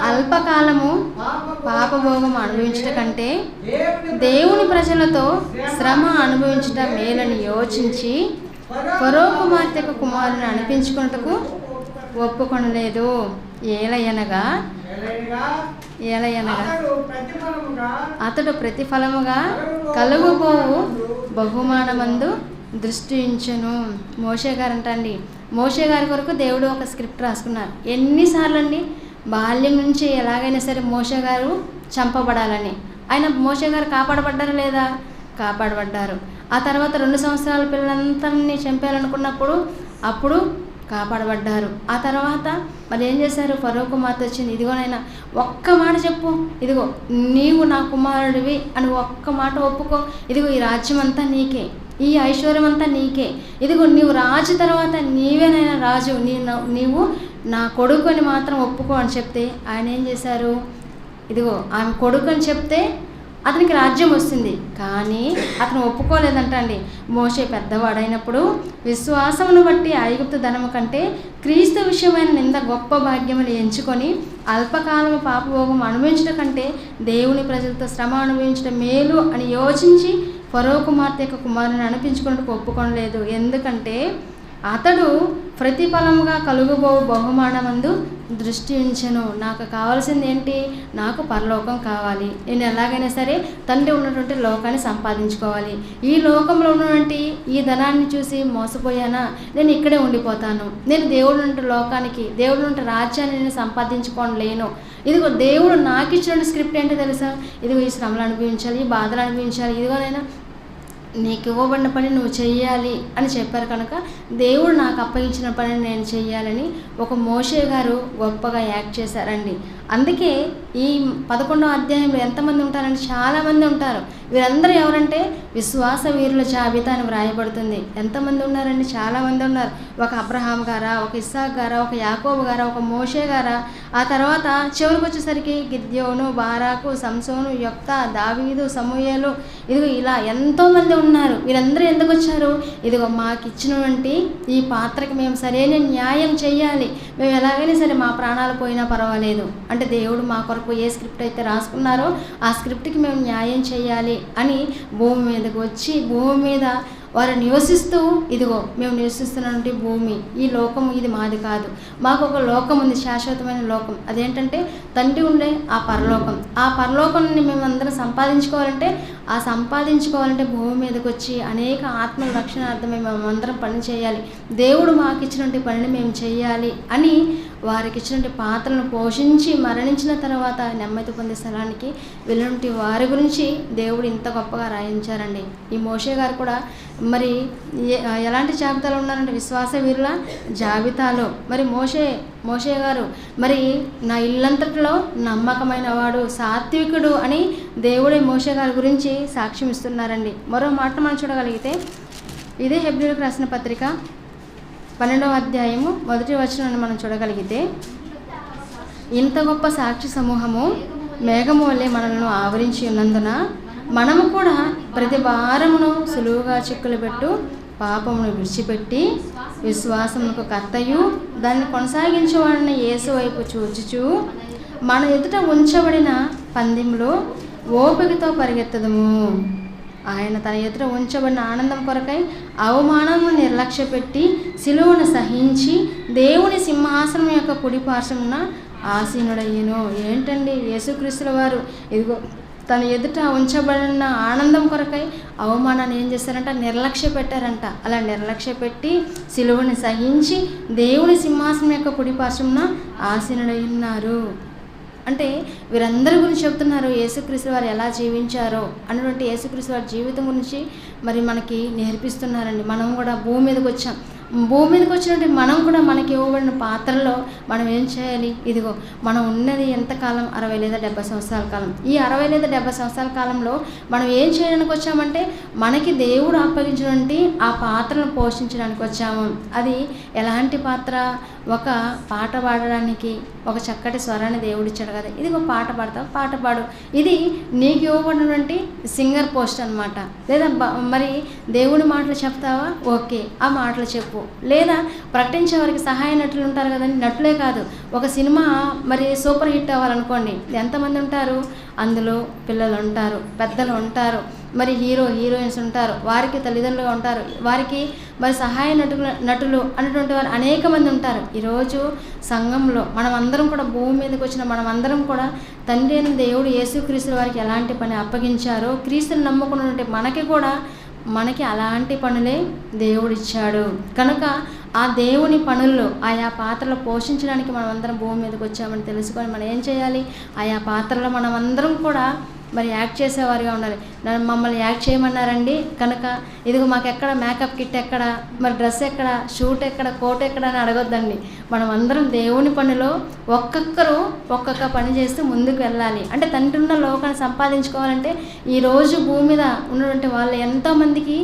A: అల్పకాలము పాపభోగం అనుభవించట కంటే దేవుని ప్రజలతో శ్రమ అనుభవించట మేలని యోచించి ఫరో కుమార్తెకు కుమారుని అనిపించుకున్నటకు ఒప్పుకొనలేదు. ఏలయనగా అతడు ప్రతిఫలముగా కలుగుబోవు బహుమానమందు దృష్టి ఉంచెను. మోషే గారు అంటండి, మోషే గారి కొరకు దేవుడు ఒక స్క్రిప్ట్ రాసుకున్నారు. ఎన్నిసార్లు అండి? బాల్యం నుంచి ఎలాగైనా సరే మోషే గారు చంపబడాలని. ఆయన మోషే గారు కాపాడబడ్డారా లేదా? కాపాడబడ్డారు. ఆ తర్వాత 2 సంవత్సరాల పిల్లలందరినీ చంపేయాలనుకున్నప్పుడు అప్పుడు కాపాడబడ్డారు. ఆ తర్వాత మరి ఏం చేశారు? ఫరో కుమార్తె వచ్చింది. ఇదిగోనైనా ఒక్క మాట చెప్పు, ఇదిగో నీవు నా కుమారుడివి అని ఒక్క మాట ఒప్పుకో, ఇదిగో ఈ రాజ్యం అంతా నీకే, ఈ ఐశ్వర్యం అంతా నీకే, ఇదిగో నీవు రాజు తర్వాత నీవేనైనా రాజు, నీవు నా కొడుకు అని మాత్రం ఒప్పుకో అని చెప్తే ఆయన ఏం చేశారు? ఇదిగో ఆమె కొడుకు అని చెప్తే అతనికి రాజ్యం వస్తుంది. కానీ అతను ఒప్పుకోలేదంట అండి. మోషే పెద్దవాడైనప్పుడు విశ్వాసమును బట్టి ఐగుప్తు ధనము కంటే క్రీస్తు విషయమైన నింద గొప్ప భాగ్యములు ఎంచుకొని అల్పకాలము పాపభోగం అనుభవించడం కంటే దేవుని ప్రజలతో శ్రమ అనుభవించడం మేలు అని యోచించి ఫరో కుమార్తె యొక్క కుమారుని అనిపించుకున్నట్టు ఒప్పుకొనలేదు. ఎందుకంటే అతడు ప్రతిఫలముగా కలుగుబో బహుమానమందు దృష్టి ఉంచెను. నాకు కావాల్సింది ఏంటి? నాకు పరలోకం కావాలి. నేను ఎలాగైనా సరే తండ్రి ఉన్నటువంటి లోకాన్ని సంపాదించుకోవాలి. ఈ లోకంలో ఉన్నటువంటి ఈ ధనాన్ని చూసి మోసపోయానా? నేను ఇక్కడే ఉండిపోతాను. నేను దేవుడు నుండి లోకానికి, దేవుడు నుండి రాజ్యాన్ని నేను సంపాదించుకోలేను. ఇదిగో దేవుడు నాకు ఇచ్చిన స్క్రిప్ట్ ఏంటో తెలుసా? ఇదిగో ఈ శ్రమలు అనుభవించాలి, ఈ బాధలు అనుభవించాలి, ఇదిగోనైనా నీకు ఇవ్వబడిన పని నువ్వు చెయ్యాలి అని చెప్పారు. కనుక దేవుడు నాకు అప్పగించిన పనిని నేను చెయ్యాలని ఒక మోషే గారు గొప్పగా యాక్ట్ చేశారండి. అందుకే ఈ 11వ అధ్యాయంలో ఎంతమంది ఉంటారంటే చాలామంది ఉంటారు. వీరందరూ ఎవరంటే విశ్వాస వీరుల జాబితా అని వ్రాయబడుతుంది. ఎంతమంది ఉన్నారండి? చాలామంది ఉన్నారు. ఒక అబ్రహాం గారా, ఒక ఇస్సాక్ గారా, ఒక యాకోబు గారా, ఒక మోషే గారా, ఆ తర్వాత చివరికి వచ్చేసరికి గిద్యోను, బారాకు, సంసోను, యొప్తా, దావీదు, సమూయేలు, ఇదిగో ఇలా ఎంతోమంది ఉన్నారు. వీరందరూ ఎందుకు వచ్చారు? ఇదిగో మాకు ఇచ్చినటువంటి ఈ పాత్రకి మేము సరైన న్యాయం చేయాలి, మేము ఎలాగైనా సరే మా ప్రాణాలు పోయినా పర్వాలేదు, అంటే దేవుడు మా కొరకు ఏ స్క్రిప్ట్ అయితే రాసుకున్నారో ఆ స్క్రిప్ట్కి మేము న్యాయం చేయాలి అని భూమి మీదకి వచ్చి భూమి మీద వారు నివసిస్తూ, ఇదిగో మేము నివసిస్తున్నటువంటి భూమి, ఈ లోకం ఇది మాది కాదు, మాకు ఒక లోకం ఉంది, శాశ్వతమైన లోకం. అదేంటంటే తండ్రి ఉండే ఆ పరలోకం. ఆ పరలోకాన్ని మేమందరం సంపాదించుకోవాలంటే భూమి మీదకి వచ్చి అనేక ఆత్మల రక్షణార్థమే మేమందరం పని చేయాలి, దేవుడు మాకు ఇచ్చినటువంటి పనిని మేము చేయాలి అని వారికి ఇచ్చినటువంటి పాత్రలను పోషించి మరణించిన తర్వాత నెమ్మది పొందే స్థలానికి వెళ్ళినటువంటి వారి గురించి దేవుడు ఇంత గొప్పగా రాయించారండి. ఈ మోషే గారు కూడా మరి ఎలాంటి జాబితాలో ఉన్నారంటే విశ్వాస వీరుల జాబితాలో. మరి మోషే గారు మరి నా ఇల్లంతటిలో నమ్మకమైన వాడు, సాత్వికుడు అని దేవుడే మోషే గారి గురించి సాక్ష్యం ఇస్తున్నారండి. మరో మాట మనం చూడగలిగితే ఇదే హెబ్రీయులకు రాసిన పత్రిక 12వ అధ్యాయము 1వ వచనాన్ని మనం చూడగలిగితే, ఇంత గొప్ప సాక్షి సమూహము మేఘము వలె మనలను ఆవరించి ఉన్నందున మనము కూడా ప్రతి భారమును సులువుగా చిక్కులు పెట్టు పాపమును విడిచిపెట్టి విశ్వాసమునకు కర్తయు దాన్ని కొనసాగించేవాడిని యేసు వైపు చూచుచు మన ఎదుట ఉంచబడిన పందెంలో ఓపికతో పరిగెత్తదము. ఆయన తన ఎదుట ఉంచబడిన ఆనందం కొరకై అవమానమును నిర్లక్ష్యపెట్టి సిలువను సహించి దేవుని సింహాసనం యొక్క కుడి పార్శ్వమున ఆసీనుడయ్యను. ఏంటండి, యేసుక్రీస్తుల వారు ఇదిగో తన ఎదుట ఉంచబడిన ఆనందం కొరకై అవమానాన్ని ఏం చేశారంట, నిర్లక్ష్య పెట్టారంట. అలా నిర్లక్ష్య పెట్టి సిలువని సహించి దేవుని సింహాసనం యొక్క కుడి పార్శ్వమున ఆసీనుడై ఉన్నారు. అంటే వీరందరి గురించి చెప్తున్నారు, యేసుక్రీస్తు వారు ఎలా జీవించారో అన్నటువంటి యేసుక్రీస్తు వారి జీవితం గురించి మరి మనకి నేర్పిస్తున్నారండి. మనం కూడా భూమి మీదకి వచ్చాం. భూమి మీదకి వచ్చినట్టు మనం కూడా మనకి ఇవ్వబడిన పాత్రలో మనం ఏం చేయాలి? ఇదిగో మనం ఉన్నది ఎంతకాలం, 60 లేదా 70 సంవత్సరాల కాలం. ఈ 60 లేదా 70 సంవత్సరాల కాలంలో మనం ఏం చేయడానికి వచ్చామంటే మనకి దేవుడు అప్పగించినటువంటి ఆ పాత్రను పోషించడానికి వచ్చాము. అది ఎలాంటి పాత్ర? ఒక పాట పాడడానికి ఒక చక్కటి స్వరాన్ని దేవుడిచ్చాడు కదా, ఇదిగో పాట పాడతావు, పాట పాడు. ఇది నీకు ఇవ్వబడినటువంటి సింగర్ పోస్ట్ అనమాట. లేదా మరి దేవుని మాటలు చెప్తావా? ఓకే, ఆ మాటలు చెప్పు. లేదా ప్రకటించే వారికి సహాయ నటులు ఉంటారు కదండి, నటులే కాదు, ఒక సినిమా మరి సూపర్ హిట్ అవ్వాలనుకోండి, ఎంతమంది ఉంటారు? అందులో పిల్లలు ఉంటారు, పెద్దలు ఉంటారు, మరి హీరోయిన్స్ ఉంటారు, వారికి తల్లిదండ్రులుగా ఉంటారు, వారికి మరి సహాయ నటులు అన్నటువంటి వారు అనేక మంది ఉంటారు. ఈరోజు సంఘంలో మనం అందరం కూడా భూమి మీదకి వచ్చిన మనం అందరం కూడా తండ్రి అయిన దేవుడు యేసుక్రీస్తు వారికి ఎలాంటి పని అప్పగించారో క్రీస్తుని నమ్ముకున్నటువంటి మనకి అలాంటి పనులే దేవుడిచ్చాడు. కనుక ఆ దేవుని పనుల్లో ఆయా పాత్రలు పోషించడానికి మనం అందరం భూమి మీదకి వచ్చామని తెలుసుకొని మనం ఏం చేయాలి? ఆయా పాత్రలో మనం అందరం కూడా మరి యాక్ట్ చేసేవారిగా ఉండాలి. మమ్మల్ని యాక్ట్ చేయమన్నారండి కనుక ఇదిగో మాకు ఎక్కడ మేకప్ కిట్ ఎక్కడ, మరి డ్రెస్ ఎక్కడ, షూట్ ఎక్కడ, కోట్ ఎక్కడ అని అడగొద్దండి. మనం అందరం దేవుని పనిలో ఒక్కొక్కరు ఒక్కొక్క పని చేస్తూ ముందుకు వెళ్ళాలి. అంటే తండ్రి ఉన్న లోకాన్ని సంపాదించుకోవాలంటే ఈరోజు భూమి మీద ఉన్నటువంటి వాళ్ళు ఎంతోమందికి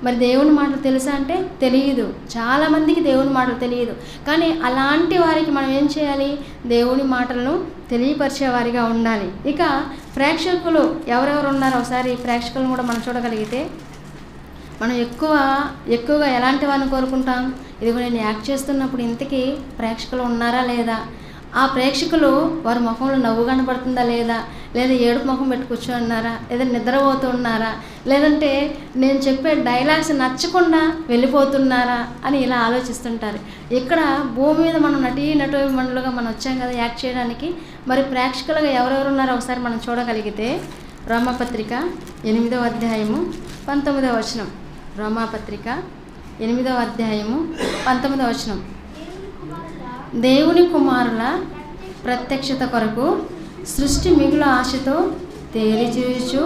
A: మరి దేవుని మాటలు తెలుసా అంటే తెలియదు. చాలామందికి దేవుని మాటలు తెలియదు. కానీ అలాంటి వారికి మనం ఏం చేయాలి? దేవుని మాటలను తెలియపరిచేవారిగా ఉండాలి. ఇక ప్రేక్షకులు ఎవరెవరు ఉన్నారో ఒకసారి ప్రేక్షకులను కూడా మనం చూడగలిగితే మనం ఎక్కువగా ఎలాంటి వారిని కోరుకుంటాం? ఇదిగో నేను యాక్ట్ చేస్తున్నప్పుడు ఇంతకీ ప్రేక్షకులు ఉన్నారా లేదా, ఆ ప్రేక్షకులు వారి ముఖంలో నవ్వు కనపడుతుందా లేదా, లేదా ఏడుపు ముఖం పెట్టి కూర్చోన్నారా, లేదా నిద్రపోతూ ఉన్నారా, లేదంటే నేను చెప్పే డైలాగ్స్ నచ్చకుండా వెళ్ళిపోతున్నారా అని ఇలా ఆలోచిస్తుంటారు. ఇక్కడ భూమి మీద మనం నటులుగా మనం వచ్చాం కదా యాక్ట్ చేయడానికి. మరి ప్రేక్షకులుగా ఎవరెవరు ఉన్నారో ఒకసారి మనం చూడగలిగితే రోమాపత్రిక 8వ అధ్యాయము 19వ వచనం. రోమాపత్రిక 8వ అధ్యాయము 19వ వచనం. దేవుని కుమారుల ప్రత్యక్షత కొరకు సృష్టి మిగుల ఆశతో తేలిచూచు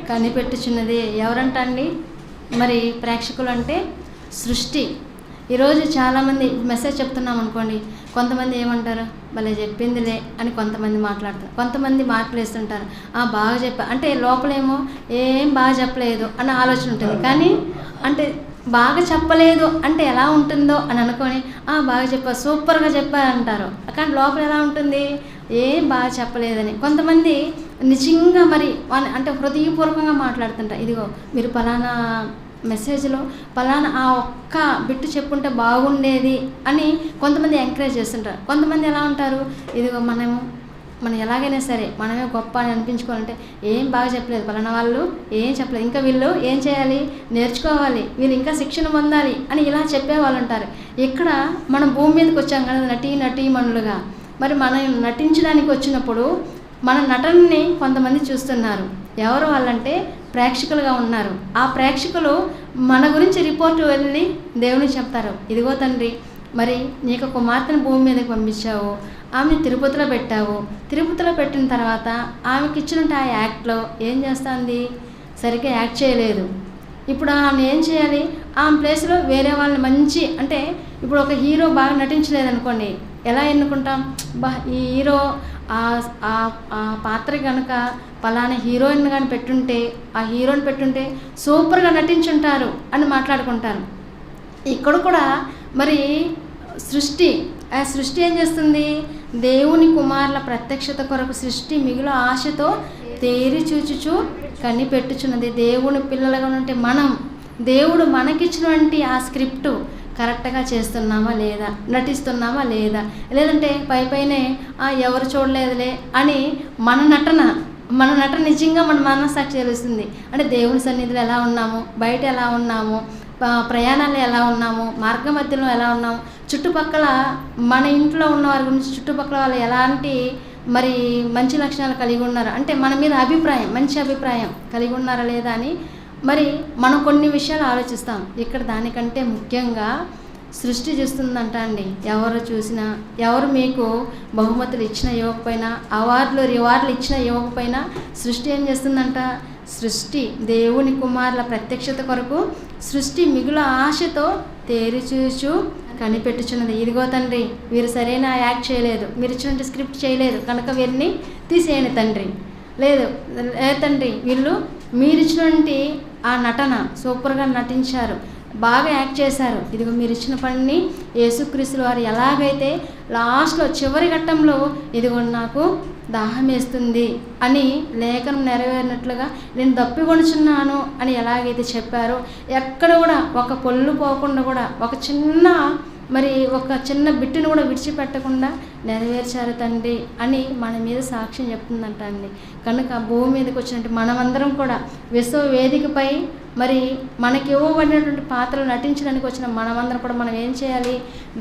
A: కనిపెట్టుచున్నది. ఎవరంటండి? మరి ప్రేక్షకులు అంటే సృష్టి. ఈరోజు చాలామంది మెసేజ్ చెప్తున్నాం అనుకోండి, కొంతమంది ఏమంటారు? భలే చెప్పిందిలే అని కొంతమంది మాట్లాడతారు, కొంతమంది మార్కులు వేస్తుంటారు, బాగా చెప్పా అంటే లోపలేమో ఏం బాగా చెప్పలేదు అన్న ఆలోచన ఉంటుంది. కానీ అంటే బాగా చెప్పలేదు అంటే ఎలా ఉంటుందో అని అనుకొని బాగా చెప్పా, సూపర్గా చెప్పా అంటారు. కానీ లోపల ఎలా ఉంటుంది? ఏం బాగా చెప్పలేదని. కొంతమంది నిజంగా మరి అంటే హృదయపూర్వకంగా మాట్లాడుతుంటారు, ఇదిగో మీరు పలానా మెసేజ్లో పలానా ఆ ఒక్క బిట్టు చెప్పుంటే బాగుండేది అని కొంతమంది ఎంకరేజ్ చేస్తుంటారు. కొంతమంది ఎలా ఉంటారు? ఇదిగో మనం ఎలాగైనా సరే మనమే గొప్ప అని అనిపించుకోవాలంటే ఏం బాగా చెప్పలేదు, పలానా వాళ్ళు ఏం చెప్పలేదు, ఇంకా వీళ్ళు ఏం చేయాలి, నేర్చుకోవాలి, వీళ్ళు ఇంకా శిక్షణ పొందాలి అని ఇలా చెప్పేవాళ్ళు ఉంటారు. ఇక్కడ మనం భూమి మీదకి వచ్చాం కదా నటీమణులుగా. మరి మనం నటించడానికి వచ్చినప్పుడు మన నటనని కొంతమంది చూస్తున్నారు. ఎవరు వాళ్ళంటే ప్రేక్షకులుగా ఉన్నారు. ఆ ప్రేక్షకులు మన గురించి రిపోర్ట్ వెళ్ళి దేవునికి చెప్తారు, ఇదిగో తండ్రి మరి నీకు కుమార్తెను భూమి మీదకి పంపించావు, ఆమెను తిరుపతిలో పెట్టావు. తిరుపతిలో పెట్టిన తర్వాత ఆమెకి ఇచ్చినట్టు ఆ యాక్ట్లో ఏం చేస్తుంది? సరిగ్గా యాక్ట్ చేయలేదు. ఇప్పుడు ఆమె ఏం చేయాలి? ఆమె ప్లేస్లో వేరే వాళ్ళని మంచి, అంటే ఇప్పుడు ఒక హీరో బాగా నటించలేదనుకోండి, ఎలా ఎన్నుకుంటాం? ఈ హీరో ఆ పాత్ర కనుక పలానా హీరోయిన్ కానీ పెట్టుంటే, ఆ హీరోని పెట్టుంటే సూపర్గా నటించుంటారు అని మాట్లాడుకుంటారు. ఇక్కడ కూడా మరి ఆ సృష్టి ఏం చేస్తుంది? దేవుని కుమారుల ప్రత్యక్షత కొరకు సృష్టి మిగులు ఆశతో తేరి చూచుచు కనిపెట్టుచున్నది. దేవుని పిల్లలుగా ఉంటే మనం, దేవుడు మనకిచ్చినటువంటి ఆ స్క్రిప్టు కరెక్ట్గా చేస్తున్నామా లేదా, నటిస్తున్నామా లేదా, లేదంటే పైనే ఎవరు చూడలేదులే అని మన నటన నిజంగా మన మనస్సాక్షి తెలుస్తుంది. అంటే దేవుని సన్నిధిలో ఎలా ఉన్నాము, బయట ఎలా ఉన్నాము, ప్రయాణాలు ఎలా ఉన్నాము, మార్గ మధ్యలో ఎలా ఉన్నాము, చుట్టుపక్కల మన ఇంట్లో ఉన్న వారి గురించి చుట్టుపక్కల వాళ్ళు ఎలాంటి మరి మంచి లక్షణాలు కలిగి ఉన్నారు, అంటే మన మీద మంచి అభిప్రాయం కలిగి ఉన్నారా లేదా అని మరి మనం కొన్ని విషయాలు ఆలోచిస్తాం. ఇక్కడ దానికంటే ముఖ్యంగా సృష్టి చేస్తుందంట అండి. ఎవరు చూసినా, ఎవరు మీకు బహుమతులు ఇచ్చినా ఇవ్వకపోయినా, రివార్డులు ఇచ్చినా ఇవ్వకపోయినా సృష్టి ఏం చేస్తుందంట? సృష్టి దేవుని కుమారుల ప్రత్యక్షత కొరకు సృష్టి మిగులు ఆశతో తేరిచూచు కనిపెట్టుచున్నది. ఇదిగో తండ్రి, వీరు సరైన యాక్ట్ చేయలేదు, మీరు ఇచ్చినట్టు స్క్రిప్ట్ చేయలేదు కనుక వీరిని తీసేయండి తండ్రి. లేదు తండ్రి, వీళ్ళు మీరిచ్చినటువంటి ఆ నటన సూపర్గా నటించారు, బాగా యాక్ట్ చేశారు. ఇదిగో మీరు ఇచ్చిన పనిని యేసుక్రీస్తుల వారు ఎలాగైతే లాస్ట్లో చివరి ఘట్టంలో ఇదిగో నాకు దాహం వేస్తుంది అని లేఖనం నెరవేరినట్లుగా నేను దప్పికొనుచున్నాను అని ఎలాగైతే చెప్పారో, ఎక్కడ కూడా ఒక పొల్లు పోకుండా కూడా ఒక చిన్న బిట్టును కూడా విడిచిపెట్టకుండా నెరవేర్చారు తండ్రి అని మన మీద సాక్ష్యం చెప్తుందంట అండి. కనుక భూమి మీదకి వచ్చినట్టు మనమందరం కూడా విశ్వవేదికపై మరి మనకి ఇవ్వబడినటువంటి పాత్రలు నటించడానికి వచ్చిన మనమందరం కూడా మనం ఏం చేయాలి?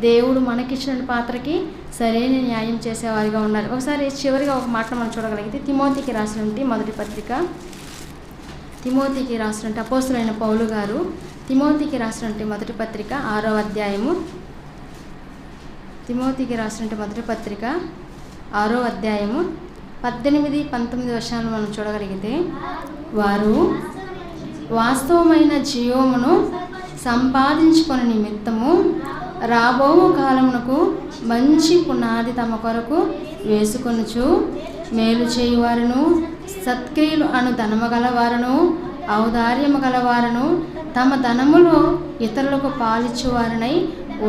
A: దేవుడు మనకిచ్చిన పాత్రకి సరైన న్యాయం చేసేవారిగా ఉన్నారు. ఒకసారి చివరిగా ఒక మాట మనం చూడగలిగితే తిమోతికి రాసినటువంటి మొదటి పత్రిక, తిమోతికి రాసినటువంటి అపోస్తులైన పౌలు గారు తిమోతికి రాసినటువంటి మొదటి పత్రిక 6వ అధ్యాయము, తిమోతికి రాసినటువంటి మొదటి పత్రిక 6వ అధ్యాయము 18-19 వర్షాలను మనం చూడగలిగితే, వారు వాస్తవమైన జీవమును సంపాదించుకునే నిమిత్తము రాబో కాలమునకు మంచి పునాది తమ కొరకు వేసుకొనుచు మేలు చేయువారును, సత్క్రియలు అను ధనము గలవారును, ఔదార్యము గలవారును, తమ ధనములో ఇతరులకు పాలిచ్చువారనై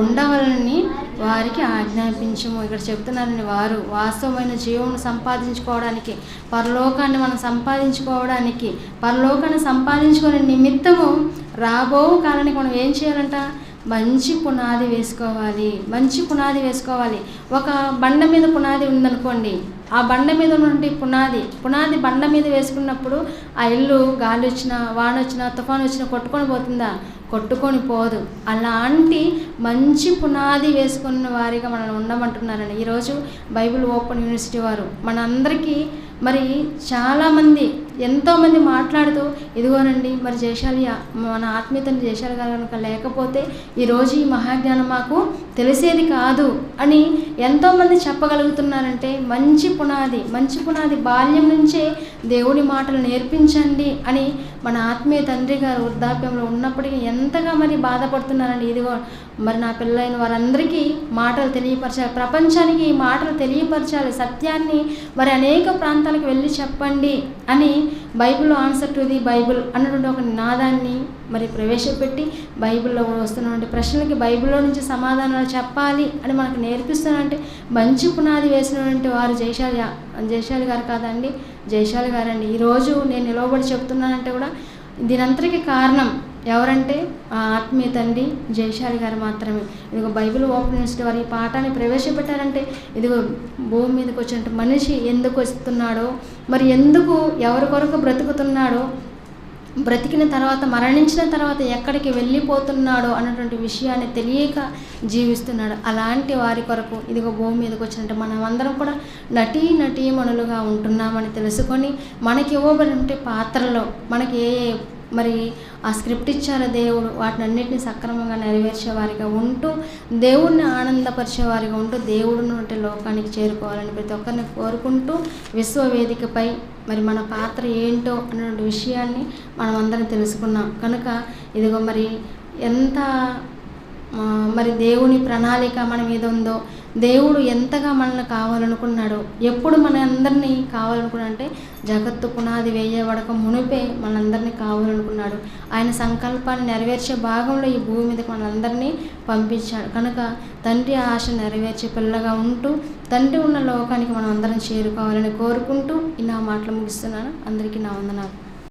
A: ఉండవలని వారికి ఆజ్ఞాపించము. ఇక్కడ చెప్తున్నారని, వారు వాస్తవమైన జీవం సంపాదించుకోవడానికి, పరలోకాన్ని మనం సంపాదించుకునే నిమిత్తము రాబో కాలానికి మనం ఏం చేయాలంట? మంచి పునాది వేసుకోవాలి. ఒక బండ మీద పునాది ఉందనుకోండి, ఆ బండ మీద ఉన్నటువంటి పునాది బండ మీద వేసుకున్నప్పుడు ఆ ఇల్లు గాలి వచ్చినా, వాన వచ్చినా, తుఫాను వచ్చినా కొట్టుకొని పోతుందా? కొట్టుకొని పోదు. అలాంటి మంచి పునాది వేసుకున్న వారిగా మనం ఉండమంటున్నారని ఈరోజు బైబిల్ ఓపెన్ యూనివర్సిటీ వారు మనందరికీ మరి చాలామంది ఎంతోమంది మాట్లాడుతూ, ఇదిగోనండి మరి జయశాలి, మన ఆత్మీయతను జయశాలి గారు కనుక లేకపోతే ఈరోజు ఈ మహాజ్ఞానం మాకు తెలిసేది కాదు అని ఎంతోమంది చెప్పగలుగుతున్నారంటే, మంచి పునాది బాల్యం నుంచే దేవుడి మాటలు నేర్పించండి అని మన ఆత్మీయ తండ్రి గారు వృద్ధాప్యంలో ఉన్నప్పటికీ ఎంతగా మరి బాధపడుతున్నారండి. ఇదిగో మరి నా పిల్లలైన వారందరికీ మాటలు తెలియపరచాలి, ప్రపంచానికి ఈ మాటలు తెలియపరచాలి, సత్యాన్ని మరి అనేక ప్రాంతాలకు వెళ్ళి చెప్పండి అని బైబిల్లో ఆన్సర్ టు ది బైబిల్ అన్నటువంటి ఒక నినాదాన్ని మరి ప్రవేశపెట్టి బైబిల్లో వస్తున్నటువంటి ప్రశ్నలకి బైబిల్లో నుంచి సమాధానాలు చెప్పాలి అని మనకు నేర్పిస్తున్నట్టే మంచి పునాది వేసినటువంటి వారు జయశాలి గారు కాదండి, జయశాలి గారండి. ఈరోజు నేను నిలవబడి చెప్తున్నానంటే కూడా దీనంతటికీ కారణం ఎవరంటే ఆ ఆత్మీయ తండ్రి జయశాలి గారు మాత్రమే. ఇదిగో బైబిల్ ఓపెన్ యూనివర్సిటీ వారు ఈ పాఠాన్ని ప్రవేశపెట్టారంటే, ఇదిగో భూమి మీదకి వచ్చినట్టు మనిషి ఎందుకు వస్తున్నాడో, మరి ఎందుకు ఎవరి కొరకు బ్రతుకుతున్నాడో, బ్రతికిన తర్వాత మరణించిన తర్వాత ఎక్కడికి వెళ్ళిపోతున్నాడో అన్నటువంటి విషయాన్ని తెలియక జీవిస్తున్నాడు. అలాంటి వారి కొరకు ఇదిగో భూమి మీదకి వచ్చినట్టు మనమందరం కూడా నటీమణులుగా ఉంటున్నామని తెలుసుకొని మనకి ఇవ్వబడి ఉంటే పాత్రలో మనకి ఏ మరి ఆ స్క్రిప్ట్ ఇచ్చారు దేవుడు, వాటిని అన్నింటినీ సక్రమంగా నెరవేర్చే వారిగా ఉంటూ, దేవుణ్ణి ఆనందపరిచే వారిగా ఉంటూ, దేవుడిని వంటి లోకానికి చేరుకోవాలని ప్రతి ఒక్కరిని కోరుకుంటూ, విశ్వవేదికపై మరి మన పాత్ర ఏంటో అనే విషయాన్ని మనం అందరం తెలుసుకున్నాం కనుక ఇదిగో మరి ఎంత మరి దేవుని ప్రణాళిక మన మీద ఉందో, దేవుడు ఎంతగా మనల్ని కావాలనుకున్నాడో, ఎప్పుడు మన అందరినీ కావాలనుకున్నాడంటే జగత్తు పునాది వేయబడక మునిపే మనందరినీ కావాలనుకున్నాడు. ఆయన సంకల్పాన్ని నెరవేర్చే భాగంలో ఈ భూమి మీదకి మనందరినీ పంపించాడు. కనుక తండ్రి ఆశ నెరవేర్చే పిల్లగా ఉంటూ, తండ్రి ఉన్న లోకానికి మనం అందరం చేరుకోవాలని కోరుకుంటూ నా మాటలు ముగిస్తున్నాను. అందరికీ నా వందనాలు.